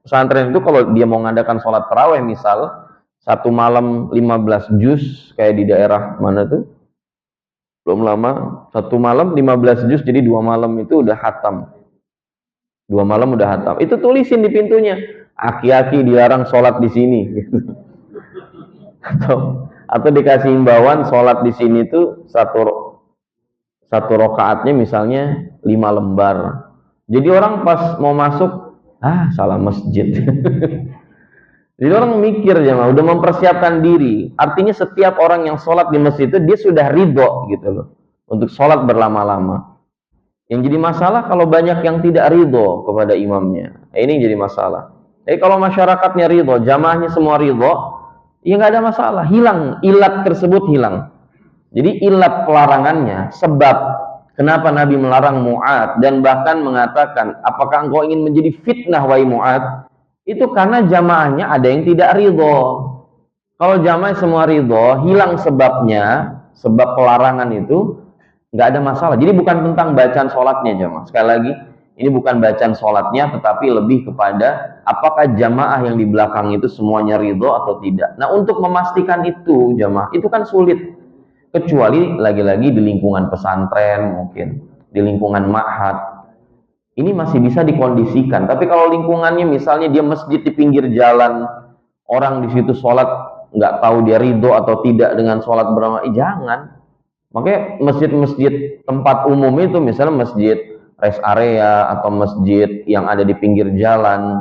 pesantren itu kalau dia mau ngadakan sholat taraweh, misal 1 malam 15 juz, kayak di daerah mana tuh, belum lama 1 malam 15 juz, jadi 2 malam itu udah hatam. 2 malam udah hatam. Itu tulisin di pintunya, aki-aki dilarang sholat di sini. Atau dikasih himbauan sholat di sini tuh satu rakaatnya misalnya 5 lembar. Jadi orang pas mau masuk, salah masjid. Jadi orang mikir jemaah, udah mempersiapkan diri. Artinya setiap orang yang sholat di masjid itu dia sudah ridho gitu loh, untuk sholat berlama-lama. Yang jadi masalah kalau banyak yang tidak ridho kepada imamnya. Ini yang jadi masalah. Jadi kalau masyarakatnya ridho, jamaahnya semua ridho, ya nggak ada masalah. Hilang, ilat tersebut hilang. Jadi ilat pelarangannya, sebab kenapa Nabi melarang Mu'ad dan bahkan mengatakan, apakah engkau ingin menjadi fitnah wahai Mu'ad? Itu karena jamaahnya ada yang tidak ridho. Kalau jamaah semua ridho, hilang sebabnya, sebab pelarangan itu, nggak ada masalah. Jadi bukan tentang bacaan sholatnya jamaah. Sekali lagi, ini bukan bacaan sholatnya, tetapi lebih kepada apakah jamaah yang di belakang itu semuanya ridho atau tidak. Nah, untuk memastikan itu jamaah, itu kan sulit. Kecuali lagi-lagi di lingkungan pesantren, mungkin di lingkungan ma'had, ini masih bisa dikondisikan. Tapi kalau lingkungannya misalnya dia masjid di pinggir jalan, orang di situ sholat nggak tahu dia ridho atau tidak dengan sholat berjamaah, jangan. Makanya masjid-masjid tempat umum itu, misalnya masjid rest area atau masjid yang ada di pinggir jalan,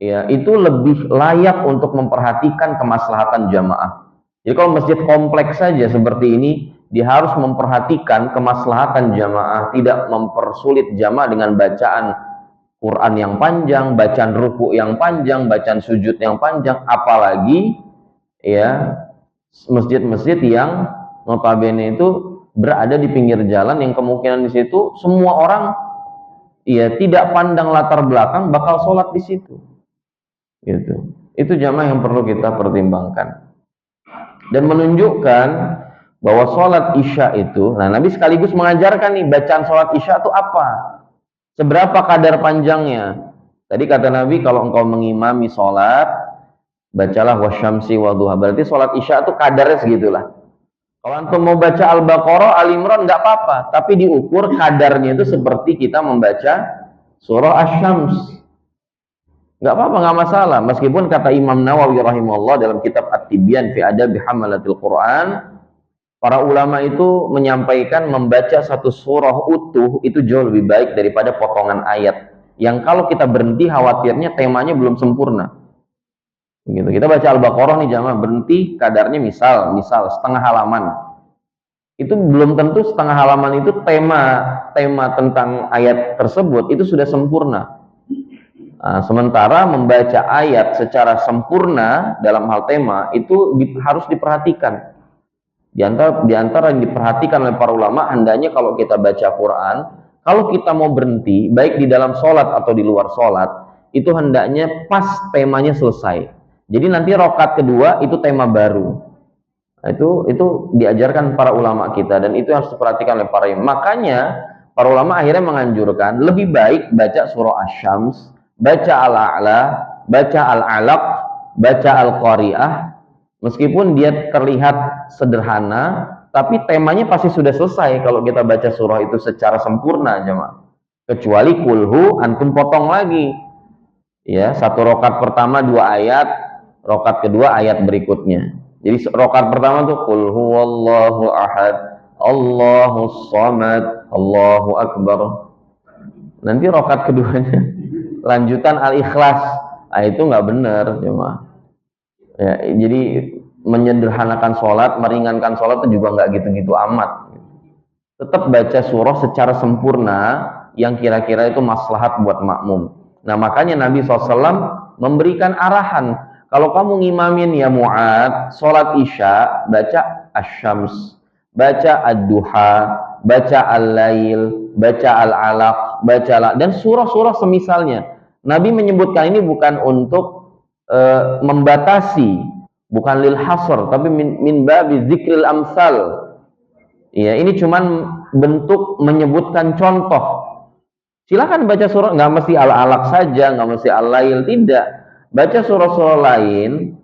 ya itu lebih layak untuk memperhatikan kemaslahatan jamaah. Jadi kalau masjid kompleks saja seperti ini, dia harus memperhatikan kemaslahatan jamaah, tidak mempersulit jamaah dengan bacaan Quran yang panjang, bacaan ruku yang panjang, bacaan sujud yang panjang, apalagi ya masjid-masjid yang notabene itu berada di pinggir jalan, yang kemungkinan di situ semua orang ya tidak pandang latar belakang bakal sholat di situ. Gitu. Itu jamaah yang perlu kita pertimbangkan. Dan menunjukkan bahwa sholat isya itu, nah Nabi sekaligus mengajarkan nih bacaan sholat isya itu apa, seberapa kadar panjangnya. Tadi kata Nabi, kalau engkau mengimami sholat, bacalah wasyamsi waduha. Berarti sholat isya itu kadarnya segitulah. Kalau antum mau baca Al-Baqarah, Al-Imran nggak apa-apa, tapi diukur kadarnya itu seperti kita membaca surah Asy-Syams. Nggak apa-apa, nggak masalah. Meskipun kata Imam Nawawi rahimahullah dalam kitab At-Tibyan fi Adabi Hamalatil Quran, para ulama itu menyampaikan membaca satu surah utuh itu jauh lebih baik daripada potongan ayat. Yang kalau kita berhenti khawatirnya temanya belum sempurna. Gitu. Kita baca Al-Baqarah nih jamaah, berhenti kadarnya misal setengah halaman. Itu belum tentu setengah halaman itu tema tentang ayat tersebut itu sudah sempurna. Nah, sementara membaca ayat secara sempurna dalam hal tema itu harus diperhatikan. Di antara yang diperhatikan oleh para ulama, hendaknya kalau kita baca Quran, kalau kita mau berhenti, baik di dalam sholat atau di luar sholat, itu hendaknya pas temanya selesai. Jadi nanti rokat kedua itu tema baru. Nah, itu diajarkan para ulama kita dan itu harus diperhatikan oleh para imam. Makanya para ulama akhirnya menganjurkan lebih baik baca surah Asy-Syams, baca Al-A'la, baca Al-Alaq, baca Al-Qari'ah, meskipun dia terlihat sederhana, tapi temanya pasti sudah selesai kalau kita baca surah itu secara sempurna, jemaah. Kecuali kulhu, antum potong lagi. Ya, satu rokat pertama 2 ayat, rokat kedua ayat berikutnya. Jadi rokat pertama tuh qul huwallahu ahad, Allahus samad, Allahu akbar. Nanti rokat keduanya lanjutan Al-Ikhlas. Nah, itu nggak benar, cuma. Ya, jadi menyederhanakan sholat, meringankan sholat itu juga nggak gitu-gitu amat. Tetap baca surah secara sempurna yang kira-kira itu maslahat buat makmum. Nah, makanya Nabi SAW memberikan arahan, kalau kamu ngimamin ya Mu'ad, sholat isya, baca Asy-Syams, baca Ad-Duha, baca Al-Lail, baca Al-Alaq, baca dan surah-surah semisalnya. Nabi menyebutkan ini bukan untuk membatasi, bukan lil hasr, tapi min babi zikril amsal. Ya, ini cuman bentuk menyebutkan contoh. Silakan baca surah, nggak mesti Al-Alaq saja, nggak mesti Al-Lail, tidak. Baca surah-surah lain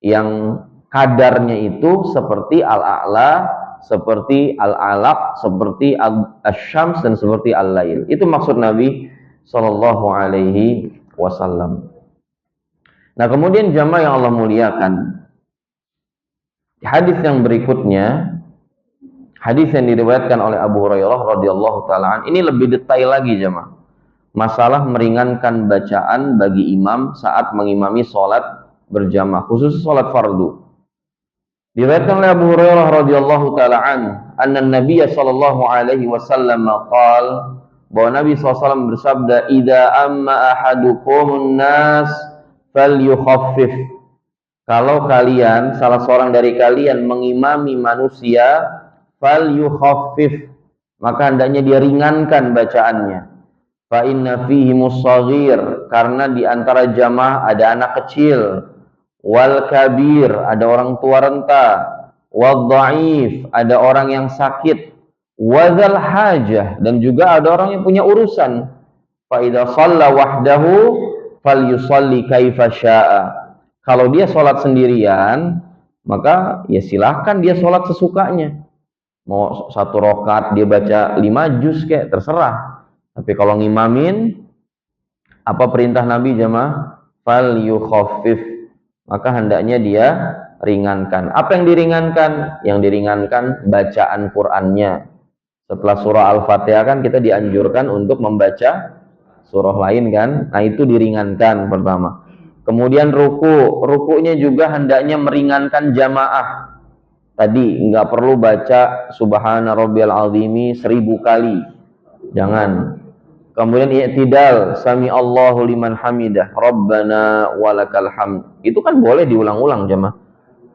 yang kadarnya itu seperti Al-A'la, seperti Al-Alaq, seperti Asy-Syams dan seperti Al-Lail. Itu maksud Nabi Shallallahu Alaihi Wasallam. Nah, kemudian jamaah yang Allah muliakan, hadis yang berikutnya, hadis yang diriwayatkan oleh Abu Hurairah radhiyallahu taala, ini lebih detail lagi jamaah. Masalah meringankan bacaan bagi imam saat mengimami sholat berjamaah, khusus sholat fardu. Diriwayatkan oleh Abu Hurairah radhiyallahu taala anna Nabi sallallahu alaihi wasallam qala, bahwa Nabi SAW bersabda, idza amma ahadukumun nas falyukhaffif. Kalau kalian, salah seorang dari kalian mengimami manusia, falyukhaffif, maka hendaknya dia ringankan bacaannya. Fa inna fihi mussaghir, karena di antara jamaah ada anak kecil, wal kabir, ada orang tua renta, wal dhaif, ada orang yang sakit, wadzal hajah, dan juga ada orang yang punya urusan. Fa idza shalla wahdahu falyusalli kaifa syaa. Kalau dia sholat sendirian, maka ya silahkan dia sholat sesukanya. Mau 1 rakaat dia baca 5 juz kayak terserah. Tapi kalau ngimamin, apa perintah Nabi jamaah? Falyukhaffif, maka hendaknya dia ringankan. Apa yang diringankan? Yang diringankan bacaan Qur'annya. Setelah surah Al-Fatihah kan kita dianjurkan untuk membaca surah lain kan? Nah, itu diringankan pertama. Kemudian rukunya juga hendaknya meringankan jamaah. Tadi nggak perlu baca Subhana Rabbiyal Azimi 1000 kali, jangan. Kemudian i'tidal, sami Allahu liman hamidah, Rabbana walakal hamd, itu kan boleh diulang-ulang jamaah.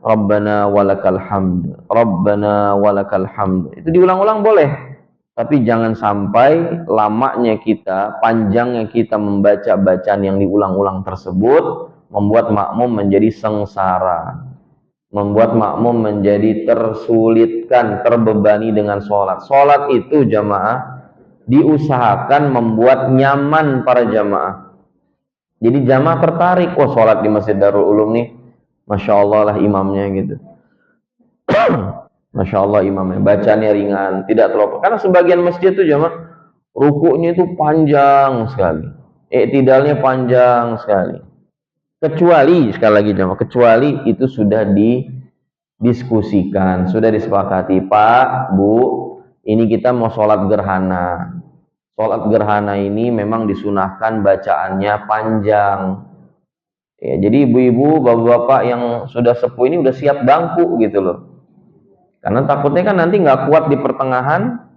Rabbana walakal hamd, Rabbana walakal hamd, itu diulang-ulang boleh. Tapi jangan sampai lamanya kita, panjangnya kita membaca bacaan yang diulang-ulang tersebut membuat makmum menjadi sengsara, membuat makmum menjadi tersulitkan, terbebani dengan sholat. Sholat itu jamaah diusahakan membuat nyaman para jamaah. Jadi jamaah tertarik, oh sholat di Masjid Darul Ulum nih, Masya Allah lah imamnya gitu. Masya Allah imamnya, bacanya ringan, tidak terlalu. Karena sebagian masjid itu jamaah rukunya itu panjang sekali. Iktidalnya panjang sekali. Kecuali, sekali lagi jemaah, kecuali itu sudah didiskusikan, sudah disepakati, Pak, Bu, ini kita mau sholat gerhana. Sholat gerhana ini memang disunahkan bacaannya panjang. Ya, jadi ibu-ibu, bapak-bapak yang sudah sepuh ini udah siap bangku gitu loh. Karena takutnya kan nanti nggak kuat di pertengahan,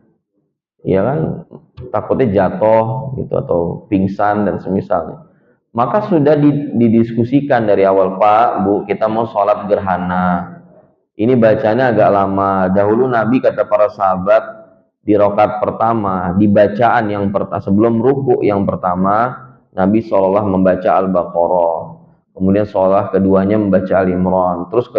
ya kan, takutnya jatuh gitu atau pingsan dan semisalnya. Maka sudah didiskusikan dari awal, Pak, Bu, kita mau sholat gerhana. Ini bacanya agak lama. Dahulu Nabi kata para sahabat di rakaat pertama, di bacaan yang pertama sebelum ruku yang pertama, Nabi seolah membaca Al-Baqarah. Kemudian seolah keduanya membaca Al-Imran. Terus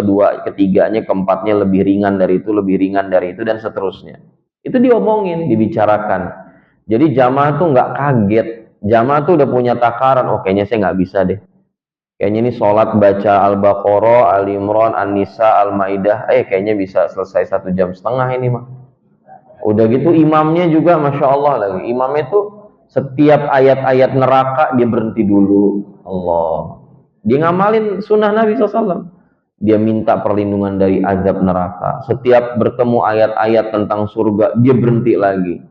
ketiganya, keempatnya lebih ringan dari itu, lebih ringan dari itu, dan seterusnya. Itu diomongin, dibicarakan. Jadi jamaah tuh nggak kaget. Jamaah tuh udah punya takaran, oh kayaknya saya nggak bisa deh. Kayaknya ini sholat baca Al-Baqarah, Al-Imran, An-Nisa, Al-Maidah, kayaknya bisa selesai 1,5 jam ini mah. Udah gitu imamnya juga Masya Allah lagi. Imamnya tuh setiap ayat-ayat neraka dia berhenti dulu. Allah. Dia ngamalin sunnah Nabi SAW. Dia minta perlindungan dari azab neraka. Setiap bertemu ayat-ayat tentang surga, dia berhenti lagi.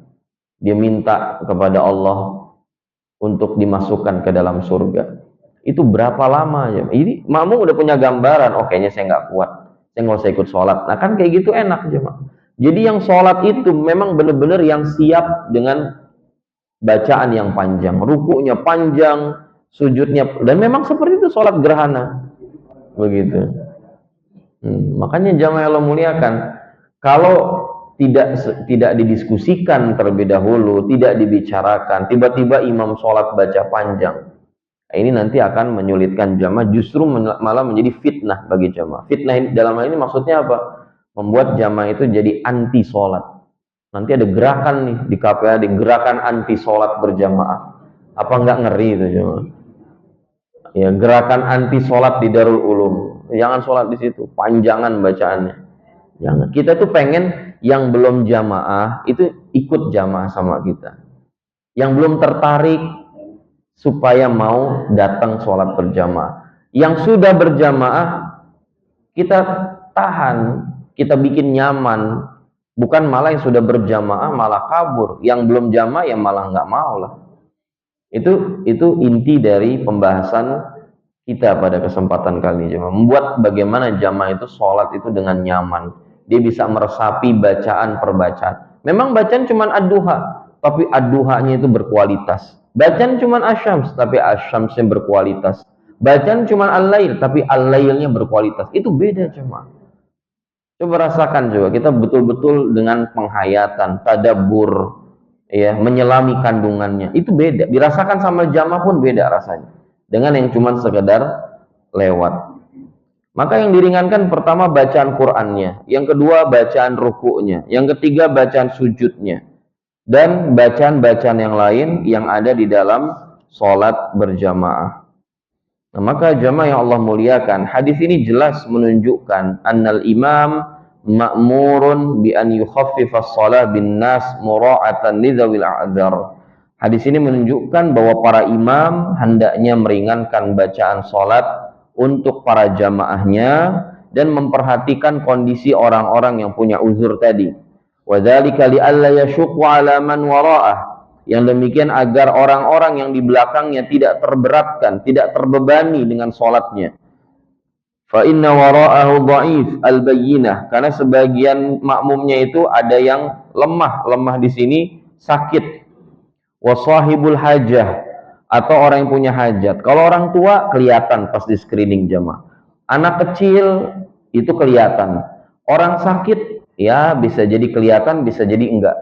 Dia minta kepada Allah untuk dimasukkan ke dalam surga. Itu berapa lama ya? Ini makmum udah punya gambaran, oh kayaknya saya nggak kuat, saya nggak usah ikut sholat. Nah kan kayak gitu enak jemaah. Jadi yang sholat itu memang benar-benar yang siap dengan bacaan yang panjang, rukunya panjang, sujudnya, dan memang seperti itu sholat gerhana, begitu. Makanya jamaah Allah muliakan, kalau tidak didiskusikan terlebih dahulu, tidak dibicarakan, tiba-tiba imam sholat baca panjang, ini nanti akan menyulitkan jamaah, justru malah menjadi fitnah bagi jamaah. Fitnah dalam hal ini maksudnya apa? Membuat jamaah itu jadi anti sholat. Nanti ada gerakan nih di KPAD, gerakan anti sholat berjamaah. Apa nggak ngeri itu jamaah? Ya, gerakan anti sholat di Darul Ulum. Jangan sholat di situ, panjangan bacaannya. Jangan. Kita tuh pengen yang belum jamaah itu ikut jamaah sama kita. Yang belum tertarik supaya mau datang sholat berjamaah. Yang sudah berjamaah kita tahan, kita bikin nyaman. Bukan malah yang sudah berjamaah malah kabur. Yang belum jamaah ya malah nggak mau lah. Itu inti dari pembahasan kita pada kesempatan kali ini. Membuat bagaimana jamaah itu sholat itu dengan nyaman. Dia bisa meresapi bacaan per bacaan. Memang bacaan cuma ad-duha, tapi ad-duhanya itu berkualitas. Bacaan cuma asyams, tapi asyamsnya berkualitas. Bacaan cuma al-lail, tapi al-lailnya berkualitas. Itu beda jemaah. Coba rasakan juga, kita betul-betul dengan penghayatan, tadabbur, ya, menyelami kandungannya. Itu beda. Dirasakan sama jamaah pun beda rasanya. Dengan yang cuma sekedar lewat. Maka yang diringankan pertama bacaan Qur'annya, yang kedua bacaan rukuknya, yang ketiga bacaan sujudnya, dan bacaan-bacaan yang lain yang ada di dalam sholat berjamaah. Nah, maka jamaah yang Allah muliakan, hadis ini jelas menunjukkan annal imam ma'murun bi an yukhaffifas shalah bin nas mura'atan lidzawil a'dzar. Hadis ini menunjukkan bahwa para imam hendaknya meringankan bacaan sholat untuk para jamaahnya dan memperhatikan kondisi orang-orang yang punya uzur tadi. Wa dzalika li alla yashqa 'ala man wara'ah. Yang demikian agar orang-orang yang di belakangnya tidak terberatkan, tidak terbebani dengan sholatnya. Fa inna wara'ahu dha'if al-bayyinah, karena sebagian makmumnya itu ada yang lemah di sini, sakit. Wa sahibul hajah, atau orang yang punya hajat. Kalau orang tua kelihatan pas di screening jamaah. Anak kecil itu kelihatan. Orang sakit ya bisa jadi kelihatan, bisa jadi enggak.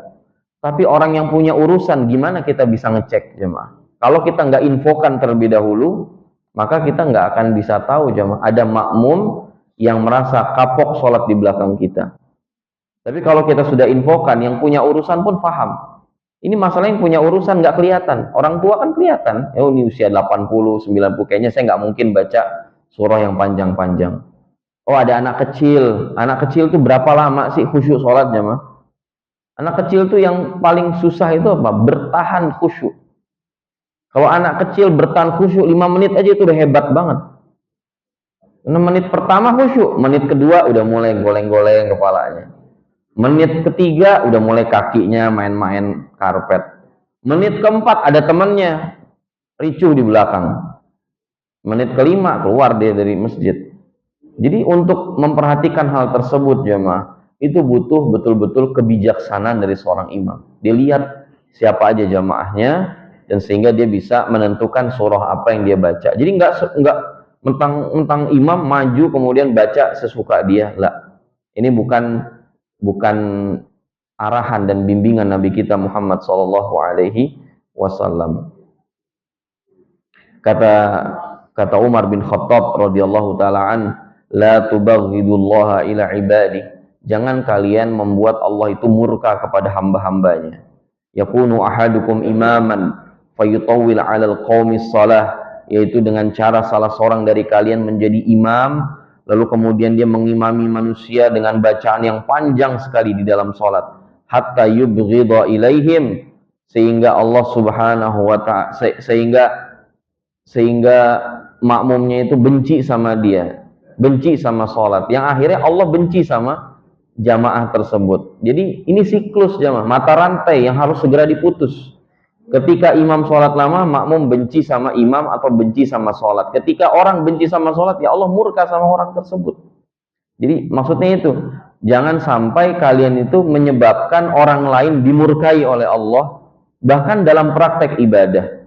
Tapi orang yang punya urusan, gimana kita bisa ngecek jemaah? Kalau kita nggak infokan terlebih dahulu, maka kita nggak akan bisa tahu jemaah. Ada makmum yang merasa kapok sholat di belakang kita. Tapi kalau kita sudah infokan, yang punya urusan pun paham. Ini masalah yang punya urusan nggak kelihatan. Orang tua kan kelihatan. Ya ini usia 80, 90, kayaknya saya nggak mungkin baca surah yang panjang-panjang. Oh ada anak kecil. Anak kecil itu berapa lama sih khusyuk sholat jemaah? Anak kecil tuh yang paling susah itu apa? Bertahan khusyuk. Kalau anak kecil bertahan khusyuk 5 menit aja itu udah hebat banget. 6 menit pertama khusyuk, menit kedua udah mulai goleng-goleng kepalanya. Menit ketiga udah mulai kakinya main-main karpet. Menit keempat ada temannya ricuh di belakang. Menit kelima keluar dia dari masjid. Jadi untuk memperhatikan hal tersebut jemaah, itu butuh betul-betul kebijaksanaan dari seorang imam. Dia lihat siapa aja jamaahnya dan sehingga dia bisa menentukan surah apa yang dia baca. Jadi enggak mentang-mentang imam maju kemudian baca sesuka dia. Lah. Ini bukan arahan dan bimbingan Nabi kita Muhammad sallallahu alaihi wasallam. Kata Umar bin Khattab radhiyallahu taala an, la tubaghidullaha ila ibadi. Jangan kalian membuat Allah itu murka kepada hamba-hambanya. Yakunu ahadukum imaman fayutawwil 'alal qaumis shalah, yaitu dengan cara salah seorang dari kalian menjadi imam lalu kemudian dia mengimami manusia dengan bacaan yang panjang sekali di dalam salat, hatta yubghidha ilaihim, sehingga Allah Subhanahu wa ta'ala sehingga makmumnya itu benci sama dia, benci sama sholat, yang akhirnya Allah benci sama jamaah tersebut. Jadi ini siklus jamaah, mata rantai yang harus segera diputus. Ketika imam sholat lama, makmum benci sama imam atau benci sama sholat. Ketika orang benci sama sholat, ya Allah murka sama orang tersebut. Jadi maksudnya itu, jangan sampai kalian itu menyebabkan orang lain dimurkai oleh Allah, bahkan dalam praktek ibadah.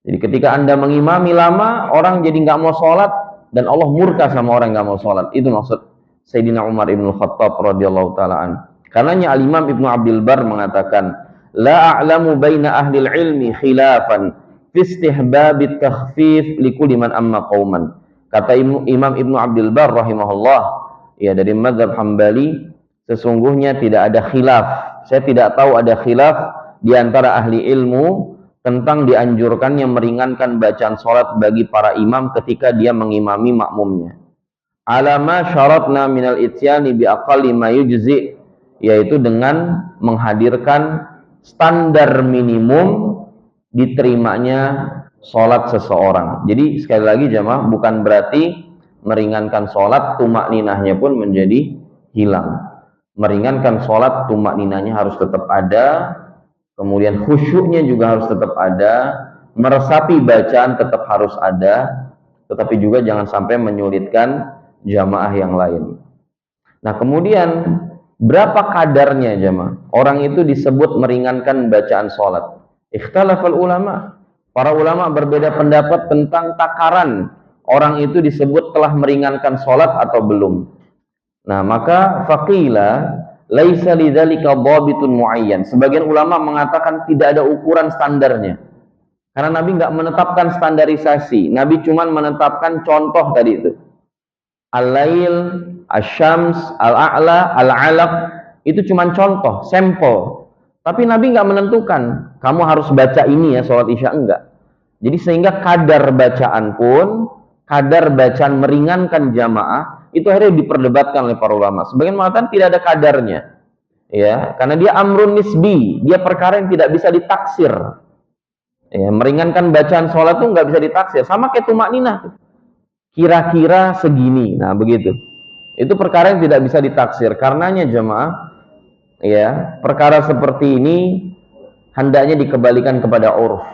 Jadi ketika Anda mengimami lama, orang jadi nggak mau sholat, dan Allah murka sama orang yang nggak mau sholat. Itu maksud Sayyidina Umar ibn Khattab radhiyallahu ta'ala. Karenanya Al-Imam Ibnu Abdul Bar mengatakan, la a'lamu baina ahli ilmi khilafan fi istihbabit takhfif likulli man amma qauman. Kata Imam Ibnu Abdul Bar rahimahullah, ya dari mazhab Hambali, sesungguhnya tidak ada khilaf. Saya tidak tahu ada khilaf di antara ahli ilmu tentang dianjurkannya meringankan bacaan sholat bagi para imam ketika dia mengimami makmumnya. Alama syaratna minal ityani bi aqalli ma yujzi, yaitu dengan menghadirkan standar minimum diterimanya sholat seseorang. Jadi sekali lagi jamaah, bukan berarti meringankan sholat tumak ninahnya pun menjadi hilang. Meringankan sholat tumak ninahnya harus tetap ada, kemudian khusyuknya juga harus tetap ada, meresapi bacaan tetap harus ada, tetapi juga jangan sampai menyulitkan jamaah yang lain. Nah kemudian berapa kadarnya jamaah? Orang itu disebut meringankan bacaan sholat. Ikhtalafal ulama. Para ulama berbeda pendapat tentang takaran orang itu disebut telah meringankan sholat atau belum. Nah maka faqila laisa lidzalika dhabitun muayyan. Sebagian ulama mengatakan tidak ada ukuran standarnya. Karena Nabi nggak menetapkan standarisasi. Nabi cuma menetapkan contoh tadi itu. Al-lail, asyams, al-a'la, al-alaq, itu cuma contoh, sampel. Tapi Nabi nggak menentukan, kamu harus baca ini ya sholat isya, enggak. Jadi sehingga kadar bacaan pun, kadar bacaan meringankan jamaah, itu akhirnya diperdebatkan oleh para ulama. Sebagian mengatakan tidak ada kadarnya, ya, karena dia amrun nisbi, dia perkara yang tidak bisa ditaksir. Ya, meringankan bacaan sholat itu nggak bisa ditaksir, sama kayak tumak ninah, kira-kira segini. Nah begitu, itu perkara yang tidak bisa ditaksir. Karenanya jemaah, ya, perkara seperti ini hendaknya dikembalikan kepada uruf.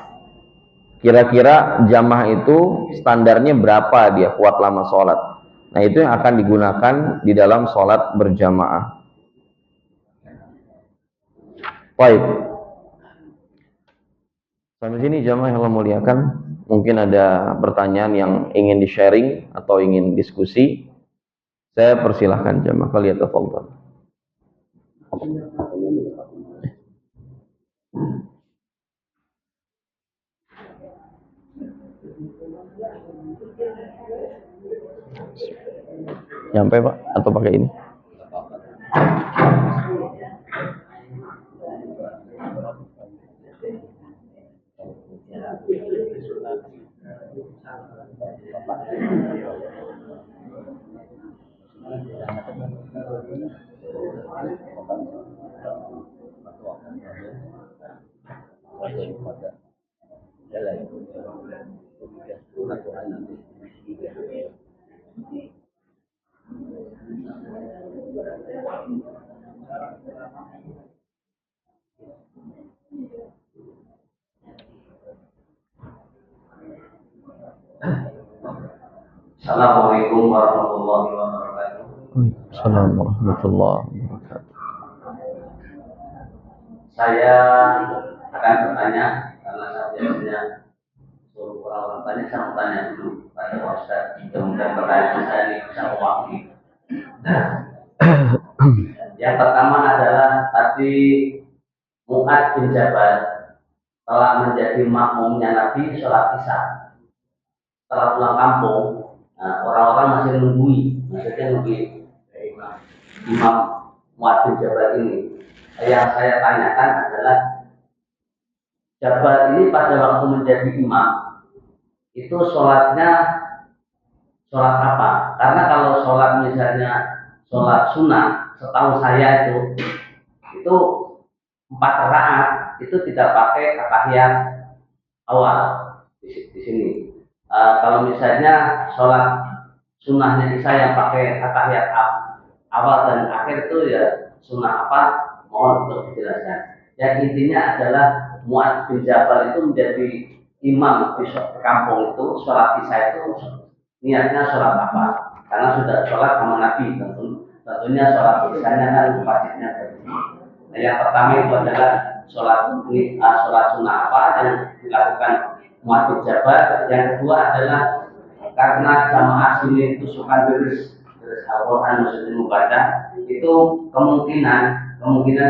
Kira-kira jamaah itu standarnya berapa dia kuat lama sholat. Nah itu yang akan digunakan di dalam sholat berjamaah. Baik, sampai sini jamaah yang Allah muliakan. Mungkin ada pertanyaan yang ingin di-sharing atau ingin diskusi. Saya persilahkan jamaah, faliyatafadhal. Nyampe Pak atau pakai ini? Assalamualaikum warahmatullahi wabarakatuh. Assalamualaikum warahmatullahi wabarakatuh. Saya akan bertanya karena saya biasanya suruh orang tanya, saya mau tanya dulu pada Pak Ustaz. Kemudian pertanyaan saya ini bisa mewakili. Yang pertama adalah tadi Mu'adz bin Jabal telah menjadi makmumnya Nabi sholat Isya. Setelah pulang kampung, orang-orang masih nungguin Imam Mu'adz bin Jabal ini. Yang saya tanyakan adalah Jabal ini pada waktu menjadi imam itu sholatnya sholat apa? Karena kalau sholat misalnya sholat sunnah, setahu saya itu 4 rakaat itu tidak pakai tahiyat awal di sini. Kalau misalnya sholat sunnahnya Isya yang pakai tahiyat awal dan akhir itu ya sunnah apa? Mohon untuk dijelaskan. Yang intinya adalah Mu'adz bin Jabal itu menjadi imam di kampung itu, sholat Isya itu niatnya sholat apa? Karena sudah sholat sama Nabi, tentunya sholat Isyanya kan wajibnya. Nah, yang pertama itu adalah sholat sunnah apa yang dilakukan Mu'adz bin Jabal. Yang kedua adalah karena jamaah sini itu suka beres Al-Quran muslim membaca, itu kemungkinan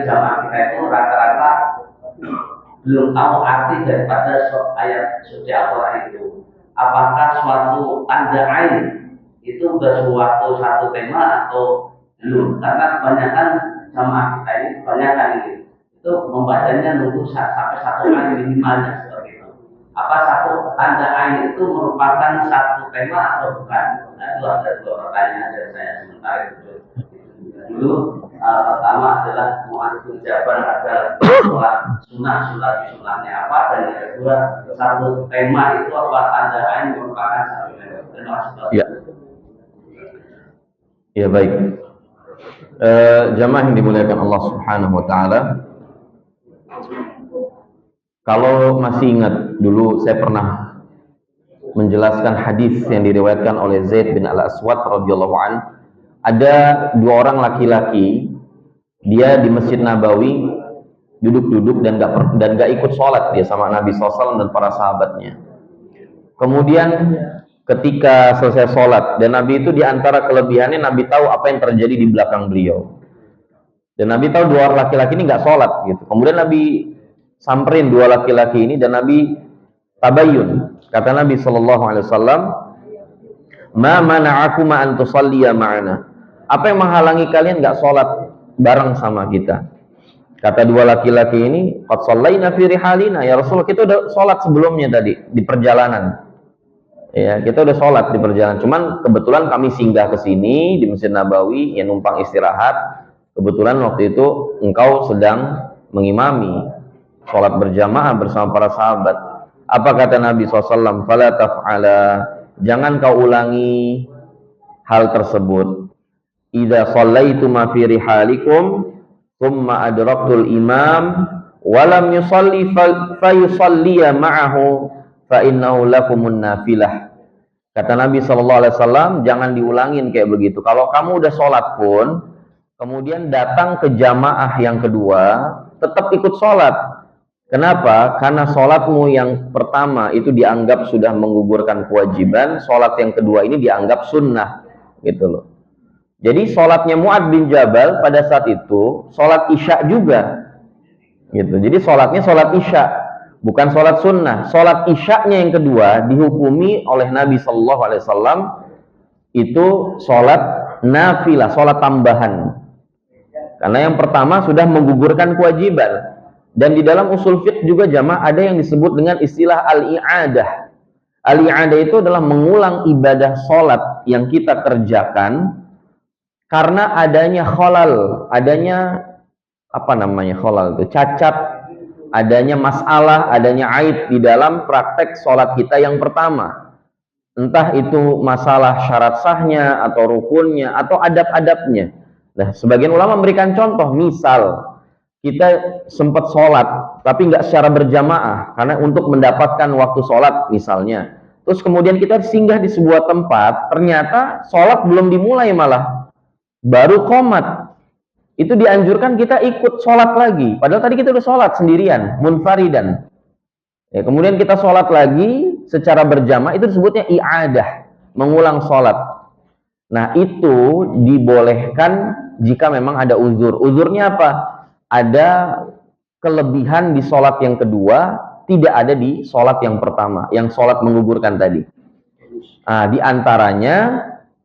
jamaah kita itu rata-rata belum tahu arti daripada ayat suci Al-Quran itu. Apakah suatu tanda ain itu sudah satu tema atau belum? Karena kebanyakan jamaah kita ini itu membacanya nunggu sampai satu ain minimalnya seperti itu. Apa satu tanda ain itu merupakan satu tema atau bukan? Nah, itu ada 2 pertanyaan dari saya sementara itu. Dulu pertama adalah Mu'adz bin Jabal adalah sholat sunnahnya apa, dan yang kedua satu tema itu apa tanda ain merupakan satu tema. Terima kasih. Ya. Ya baik. Jamaah yang dimuliakan Allah Subhanahu wa taala. Kalau masih ingat dulu saya pernah menjelaskan hadis yang diriwayatkan oleh Zaid bin Al-Aswad radhiyallahu an. Ada 2 orang laki-laki, dia di Masjid Nabawi duduk-duduk dan gak ikut sholat dia sama Nabi SAW dan para sahabatnya. Kemudian ketika selesai sholat, dan Nabi itu diantara kelebihannya Nabi tahu apa yang terjadi di belakang beliau. Dan Nabi tahu 2 orang laki-laki ini gak sholat gitu. Kemudian Nabi samperin 2 laki-laki ini dan Nabi tabayyun. Kata Nabi SAW, "Ma mana'akuma an tusalliya ma'ana?" Apa yang menghalangi kalian nggak sholat bareng sama kita? Kata 2 laki-laki ini, "Qad shallaina fi rihalina." Ya Rasulullah, kita udah sholat sebelumnya tadi di perjalanan. Ya, kita udah sholat di perjalanan. Cuman kebetulan kami singgah ke sini di Masjid Nabawi, ya numpang istirahat. Kebetulan waktu itu engkau sedang mengimami sholat berjamaah bersama para sahabat. Apa kata Nabi SAW? "Fala taf'ala." Jangan kau ulangi hal tersebut. "Idza shallaitum fi rihalikum thumma adraktul imam wa lam yusalli fa yusalliya ma'ahu fa innahu lakumun nafilah." Kata Nabi SAW, jangan diulangin kayak begitu. Kalau kamu udah sholat pun kemudian datang ke jamaah yang kedua, tetap ikut sholat. Kenapa? Karena sholatmu yang pertama itu dianggap sudah menggugurkan kewajiban, sholat yang kedua ini dianggap sunnah, gitu loh. Jadi sholatnya Mu'adz bin Jabal pada saat itu sholat Isya juga, gitu. Jadi sholatnya sholat Isya, bukan sholat sunnah. Sholat Isya-nya yang kedua dihukumi oleh Nabi SAW itu sholat nafilah, sholat tambahan. Karena yang pertama sudah menggugurkan kewajiban. Dan di dalam usul fiqh juga jamaah ada yang disebut dengan istilah al-i'adah. Al-i'adah itu adalah mengulang ibadah sholat yang kita kerjakan karena adanya khalal, adanya khalal itu cacat, adanya masalah, adanya aib di dalam praktek sholat kita yang pertama. Entah itu masalah syarat sahnya atau rukunnya atau adab-adabnya. Nah, sebagian ulama memberikan contoh, misal kita sempat sholat, tapi nggak secara berjamaah, karena untuk mendapatkan waktu sholat misalnya. Terus kemudian kita singgah di sebuah tempat, ternyata sholat belum dimulai malah, baru qomat. Itu dianjurkan kita ikut sholat lagi. Padahal tadi kita udah sholat sendirian, munfaridan. Ya, kemudian kita sholat lagi secara berjamaah, itu disebutnya i'adah, mengulang sholat. Nah, itu dibolehkan jika memang ada uzur. Uzurnya apa? Ada kelebihan di sholat yang kedua, tidak ada di sholat yang pertama, yang sholat menggugurkan tadi. Nah, di antaranya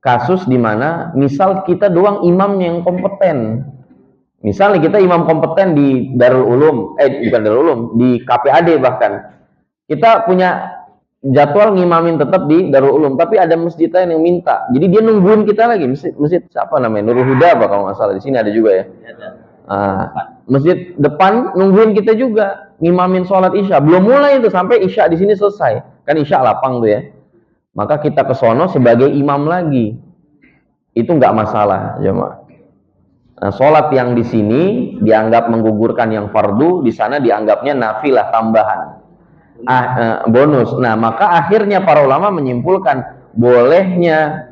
kasus di mana misal kita doang imam yang kompeten. Misalnya kita imam kompeten di Darul Ulum, bukan Darul Ulum, di KPAD bahkan. Kita punya jadwal ngimamin tetap di Darul Ulum, tapi ada masjid lain yang minta. Jadi dia nungguin kita lagi. Masjid siapa namanya? Nurul Huda apa kalau nggak salah, di sini ada juga ya. Masjid depan nungguin kita juga ngimamin sholat Isya. Belum mulai itu sampai Isya di sini selesai. Kan Isya lapang tuh ya. Maka kita ke sono sebagai imam lagi. Itu nggak masalah, jemaah. Nah, sholat yang di sini dianggap menggugurkan yang fardu, di sana dianggapnya nafilah, tambahan, bonus. Nah, maka akhirnya para ulama menyimpulkan bolehnya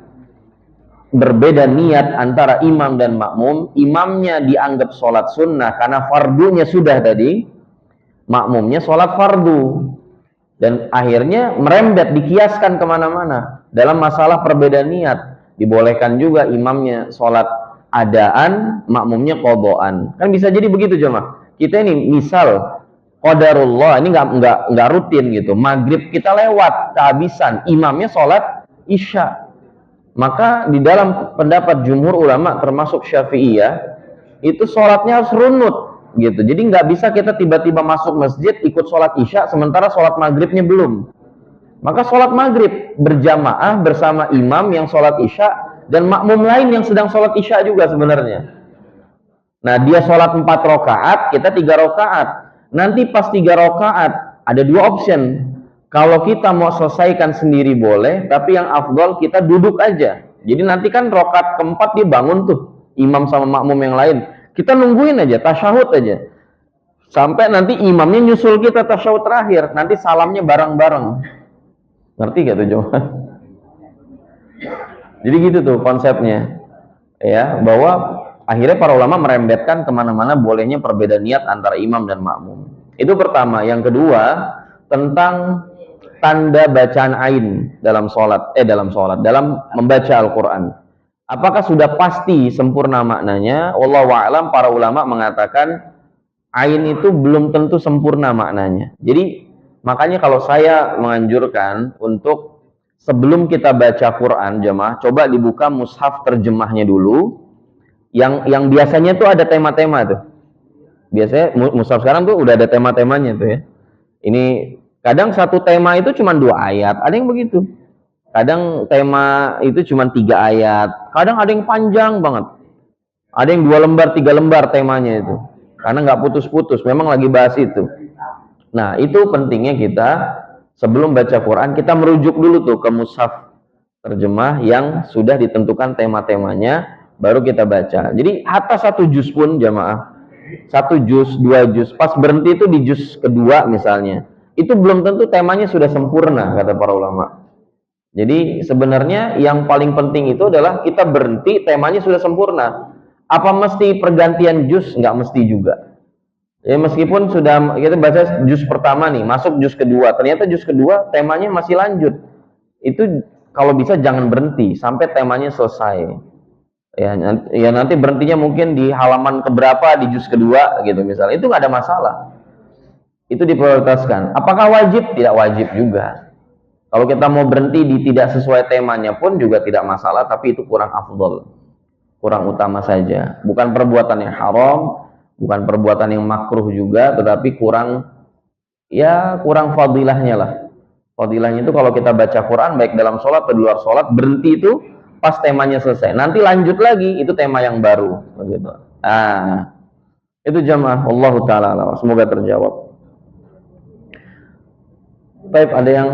berbeda niat antara imam dan makmum. Imamnya dianggap sholat sunnah karena fardunya sudah tadi, makmumnya sholat fardu. Dan akhirnya merembet, dikiaskan kemana-mana dalam masalah perbedaan niat. Dibolehkan juga imamnya sholat adaan, makmumnya qadaan. Kan bisa jadi begitu jemaah. Kita ini misal qadarullah, ini nggak rutin gitu. Maghrib kita lewat kehabisan, imamnya sholat isya. Maka di dalam pendapat jumhur ulama termasuk Syafi'iyah, itu sholatnya harus runut gitu. Jadi nggak bisa kita tiba-tiba masuk masjid ikut sholat isya sementara sholat maghribnya belum. Maka sholat maghrib berjamaah bersama imam yang sholat isya dan makmum lain yang sedang sholat isya juga sebenarnya. Nah, dia sholat 4 rakaat, kita 3 rakaat. Nanti pas 3 rakaat ada 2 option. Kalau kita mau selesaikan sendiri boleh, tapi yang afdal kita duduk aja. Jadi nanti kan rakaat keempat dia bangun tuh, imam sama makmum yang lain. Kita nungguin aja, tasyahud aja. Sampai nanti imamnya nyusul kita tasyahud terakhir, nanti salamnya bareng-bareng. Ngerti gak tuh Johan? Jadi gitu tuh konsepnya, ya, bahwa akhirnya para ulama merembetkan kemana-mana bolehnya perbedaan niat antara imam dan makmum. Itu pertama. Yang kedua, tentang tanda bacaan ain dalam dalam membaca Al-Quran. Apakah sudah pasti sempurna maknanya? Wallahu a'lam, para ulama mengatakan ain itu belum tentu sempurna maknanya. Jadi makanya kalau saya menganjurkan untuk sebelum kita baca Quran, jemaah, coba dibuka mushaf terjemahnya dulu. Yang biasanya tuh ada tema-tema tuh. Biasanya mushaf sekarang tuh udah ada tema-temanya tuh ya. Ini kadang satu tema itu cuma 2 ayat, ada yang begitu. Kadang tema itu cuma 3 ayat, kadang ada yang panjang banget. Ada yang 2 lembar, 3 lembar temanya itu. Karena nggak putus-putus, memang lagi bahas itu. Nah, itu pentingnya kita sebelum baca Quran, kita merujuk dulu tuh ke mushaf terjemah yang sudah ditentukan tema-temanya, baru kita baca. Jadi hatta 1 juz pun jamaah, 1 juz, 2 juz, pas berhenti itu di juz kedua misalnya, itu belum tentu temanya sudah sempurna, kata para ulama. Jadi sebenarnya yang paling penting itu adalah kita berhenti, temanya sudah sempurna. Apa mesti pergantian juz? Nggak mesti juga. Ya, meskipun sudah kita baca juz pertama nih, masuk juz kedua, ternyata juz kedua temanya masih lanjut. Itu kalau bisa jangan berhenti sampai temanya selesai. Ya nanti berhentinya mungkin di halaman keberapa di juz kedua gitu misalnya. Itu nggak ada masalah. Itu diprioritaskan. Apakah wajib? Tidak wajib juga. Kalau kita mau berhenti di tidak sesuai temanya pun juga tidak masalah, tapi itu kurang afdol. Kurang utama saja. Bukan perbuatan yang haram, bukan perbuatan yang makruh juga, tetapi kurang fadilahnya lah. Fadilahnya itu kalau kita baca Quran baik dalam sholat atau di luar sholat, berhenti itu pas temanya selesai. Nanti lanjut lagi, itu tema yang baru. Begitu. Itu jamaah. Allahu ta'ala. Semoga terjawab. Baik, ada yang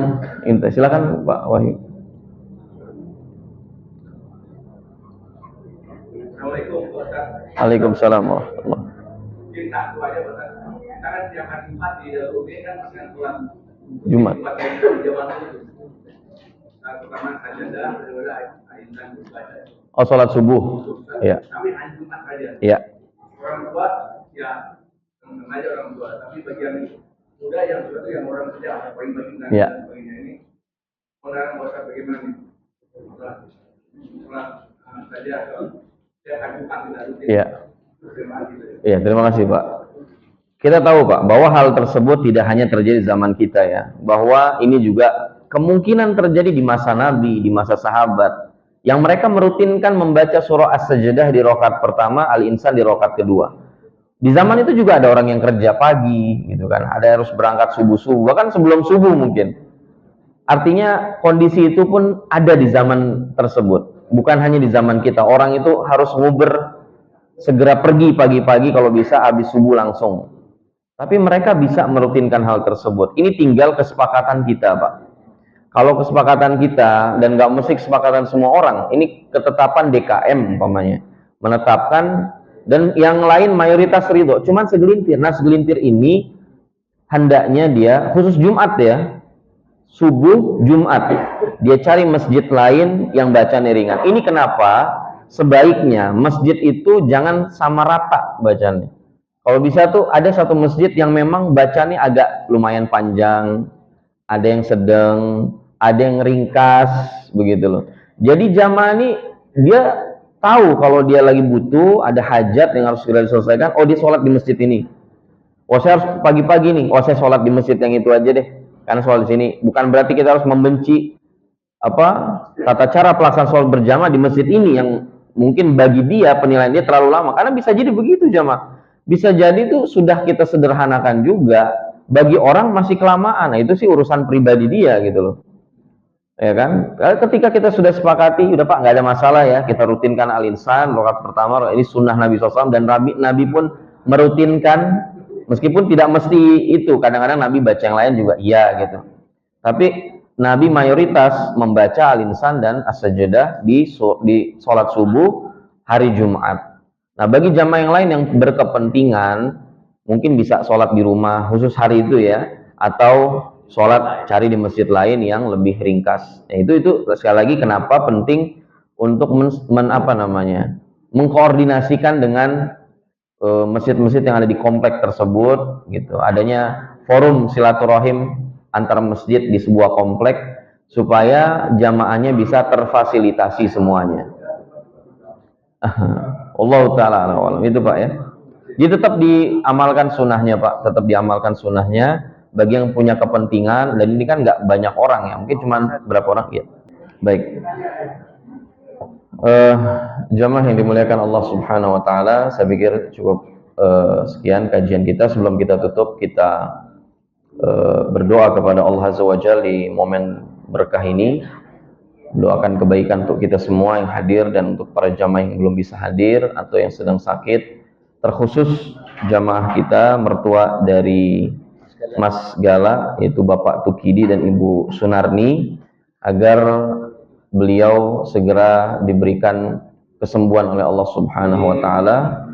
silakan Pak Wahyu. Assalamualaikum Ustaz. Waalaikumsalam warahmatullahi. Mungkin satu aja Ustaz. Kita kan tiap hari Jumat di dalam ini kan pakai sholat Jumat. Jumat yang di zaman dulu. Nah, pertama sajadah, kedua ayat ibadah. Oh, sholat subuh. Iya. Kami hanya Jumat saja. Iya. Orang tua ya teman-teman aja orang tua, tapi bagian muda yang sudah yang orang kerja ada poin-poin dan sebagainya ini. Orang Ustaz bagaimana nih? Sholat saja saya ajukan tidak rutin. Iya. Terima kasih. Iya, terima kasih Pak. Kita tahu Pak, bahwa hal tersebut tidak hanya terjadi di zaman kita ya, bahwa ini juga kemungkinan terjadi di masa Nabi, di masa sahabat, yang mereka merutinkan membaca surah As-Sajdah di rakaat pertama, Al-Insan di rakaat kedua. Di zaman itu juga ada orang yang kerja pagi, gitu kan, ada yang harus berangkat subuh-subuh, bahkan sebelum subuh mungkin. Artinya kondisi itu pun ada di zaman tersebut, bukan hanya di zaman kita. Orang itu harus nguber, segera pergi pagi-pagi kalau bisa, habis subuh langsung. Tapi mereka bisa merutinkan hal tersebut. Ini tinggal kesepakatan kita, Pak. Kalau kesepakatan kita, dan nggak mesti kesepakatan semua orang, ini ketetapan DKM umpamanya, menetapkan, dan yang lain mayoritas ridho, cuman segelintir. Nah, segelintir ini hendaknya dia, khusus Jumat ya, subuh Jumat, dia cari masjid lain yang bacanya ringan. Ini kenapa? Sebaiknya masjid itu jangan sama rata bacanya. Kalau bisa tuh ada satu masjid yang memang bacanya agak lumayan panjang, ada yang sedang, ada yang ringkas, begitu loh. Jadi jamaah ini dia tahu kalau dia lagi butuh, ada hajat yang harus segera diselesaikan, oh dia sholat di masjid ini. Oh saya harus pagi-pagi nih, oh saya sholat di masjid yang itu aja deh, karena sholat di sini. Bukan berarti kita harus membenci tata cara pelaksanaan sholat berjamaah di masjid ini yang mungkin bagi dia penilaian dia terlalu lama, karena bisa jadi begitu jamaah. Bisa jadi itu sudah kita sederhanakan juga, bagi orang masih kelamaan. Nah, itu sih urusan pribadi dia gitu loh. Ya kan? Ketika kita sudah sepakati, udah Pak, nggak ada masalah ya, kita rutinkan Al-Insan rakaat pertama, ini sunnah Nabi SAW, dan Nabi pun merutinkan, meskipun tidak mesti itu, kadang-kadang Nabi baca yang lain juga iya gitu. Tapi Nabi mayoritas membaca Al-Insan dan As-Sajdah di sholat subuh hari Jumat. Nah, bagi jamaah yang lain yang berkepentingan, mungkin bisa sholat di rumah khusus hari itu ya, atau sholat cari di masjid lain yang lebih ringkas. Nah, itu sekali lagi kenapa penting untuk mengkoordinasikan dengan masjid-masjid yang ada di komplek tersebut, gitu. Adanya forum silaturahim antar masjid di sebuah komplek supaya jamaahnya bisa terfasilitasi semuanya. Allah Ta'ala alam itu Pak ya. Jadi tetap diamalkan sunnahnya Pak, tetap diamalkan sunnahnya bagi yang punya kepentingan, dan ini kan nggak banyak orang ya, mungkin cuma berapa orang ya. Baik. Jamaah yang dimuliakan Allah Subhanahu Wa Ta'ala, saya pikir cukup sekian kajian kita. Sebelum kita tutup, kita berdoa kepada Allah Azza wa Jalla di momen berkah ini. Doakan kebaikan untuk kita semua yang hadir dan untuk para jamaah yang belum bisa hadir atau yang sedang sakit, terkhusus jamaah kita mertua dari Mas Gala, yaitu Bapak Tukidi dan Ibu Sunarni, agar beliau segera diberikan kesembuhan oleh Allah Subhanahu wa Ta'ala.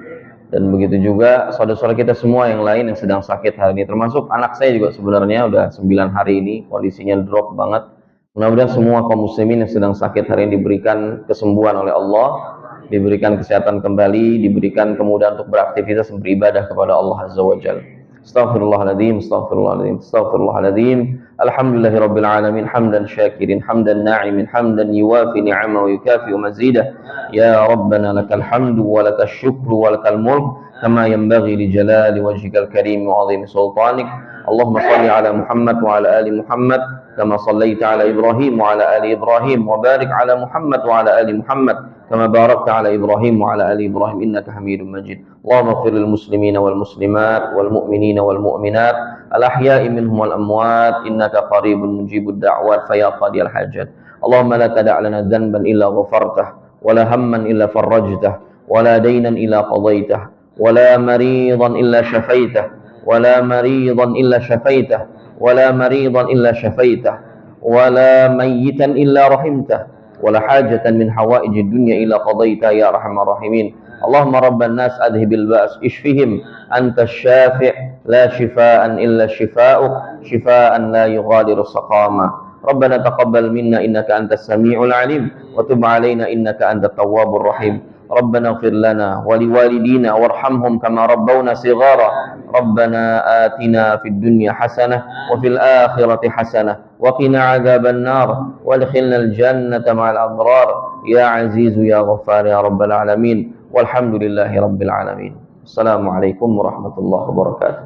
Dan begitu juga saudara-saudara kita semua yang lain yang sedang sakit hari ini, termasuk anak saya juga sebenarnya udah 9 hari ini kondisinya drop banget. Mudah-mudahan semua kaum muslimin yang sedang sakit hari ini diberikan kesembuhan oleh Allah, diberikan kesehatan kembali, diberikan kemudahan untuk beraktivitas dan beribadah kepada Allah Azza wa Jalla. Astaghfirullahaladzim, astaghfirullahaladzim, astaghfirullahaladzim. Alhamdulillahirabbil alamin, hamdan syakirin, hamdan na'imin, hamdan yuwafi ni'amahu wa yukafi'u mazidah. Ya Rabbana lakal hamdu wa lakal syukru wa lakal mulk kama yanbaghi li jalali wajhikal karim wa 'azimi sultanik. Allahumma shalli ala Muhammad wa ala ali Muhammad kama shallaita ala Ibrahim wa ala ali Ibrahim, wa barik ala Muhammad wa ala ali Muhammad kama barakta ala Ibrahim wa ala ali Ibrahim innaka Hamidum Majid. Allahumma ighfir lil muslimina wal muslimat wal mu'minina wal mu'minat al ahya'i minhum wal amwat innaka qaribun mujibud da'wat fa ya qadiyal hajat. Allahumma la tada' lana dhanban illa ghafartah wa la hamman illa farajtah wa la daynan illa qadaitah wa la maridan illa shafaitah wa la maridan illa shafaitah ولا مريضا إلا شفيته ولا ميتا إلا رحمته ولا حاجة من حوائج الدنيا إلا قضيتها يا أرحم الراحمين. اللهم رب الناس أذهب البأس اشفهم أنت الشافع لا شفاء إلا شفاؤك شفاء لا يغادر سقاما. ربنا تقبل منا إنك أنت السميع العليم وتب علينا إنك أنت التواب الرحيم. ربنا اغفر لنا ولوالدينا وارحمهم كما ربونا صغارا. ربنا آتنا في الدنيا حسنة وفي الآخرة حسنة وقنا عذاب النار وادخلنا الجنة مع الأبرار يا عزيز يا غفار يا رب العالمين. والحمد لله رب العالمين. السلام عليكم ورحمة الله وبركاته.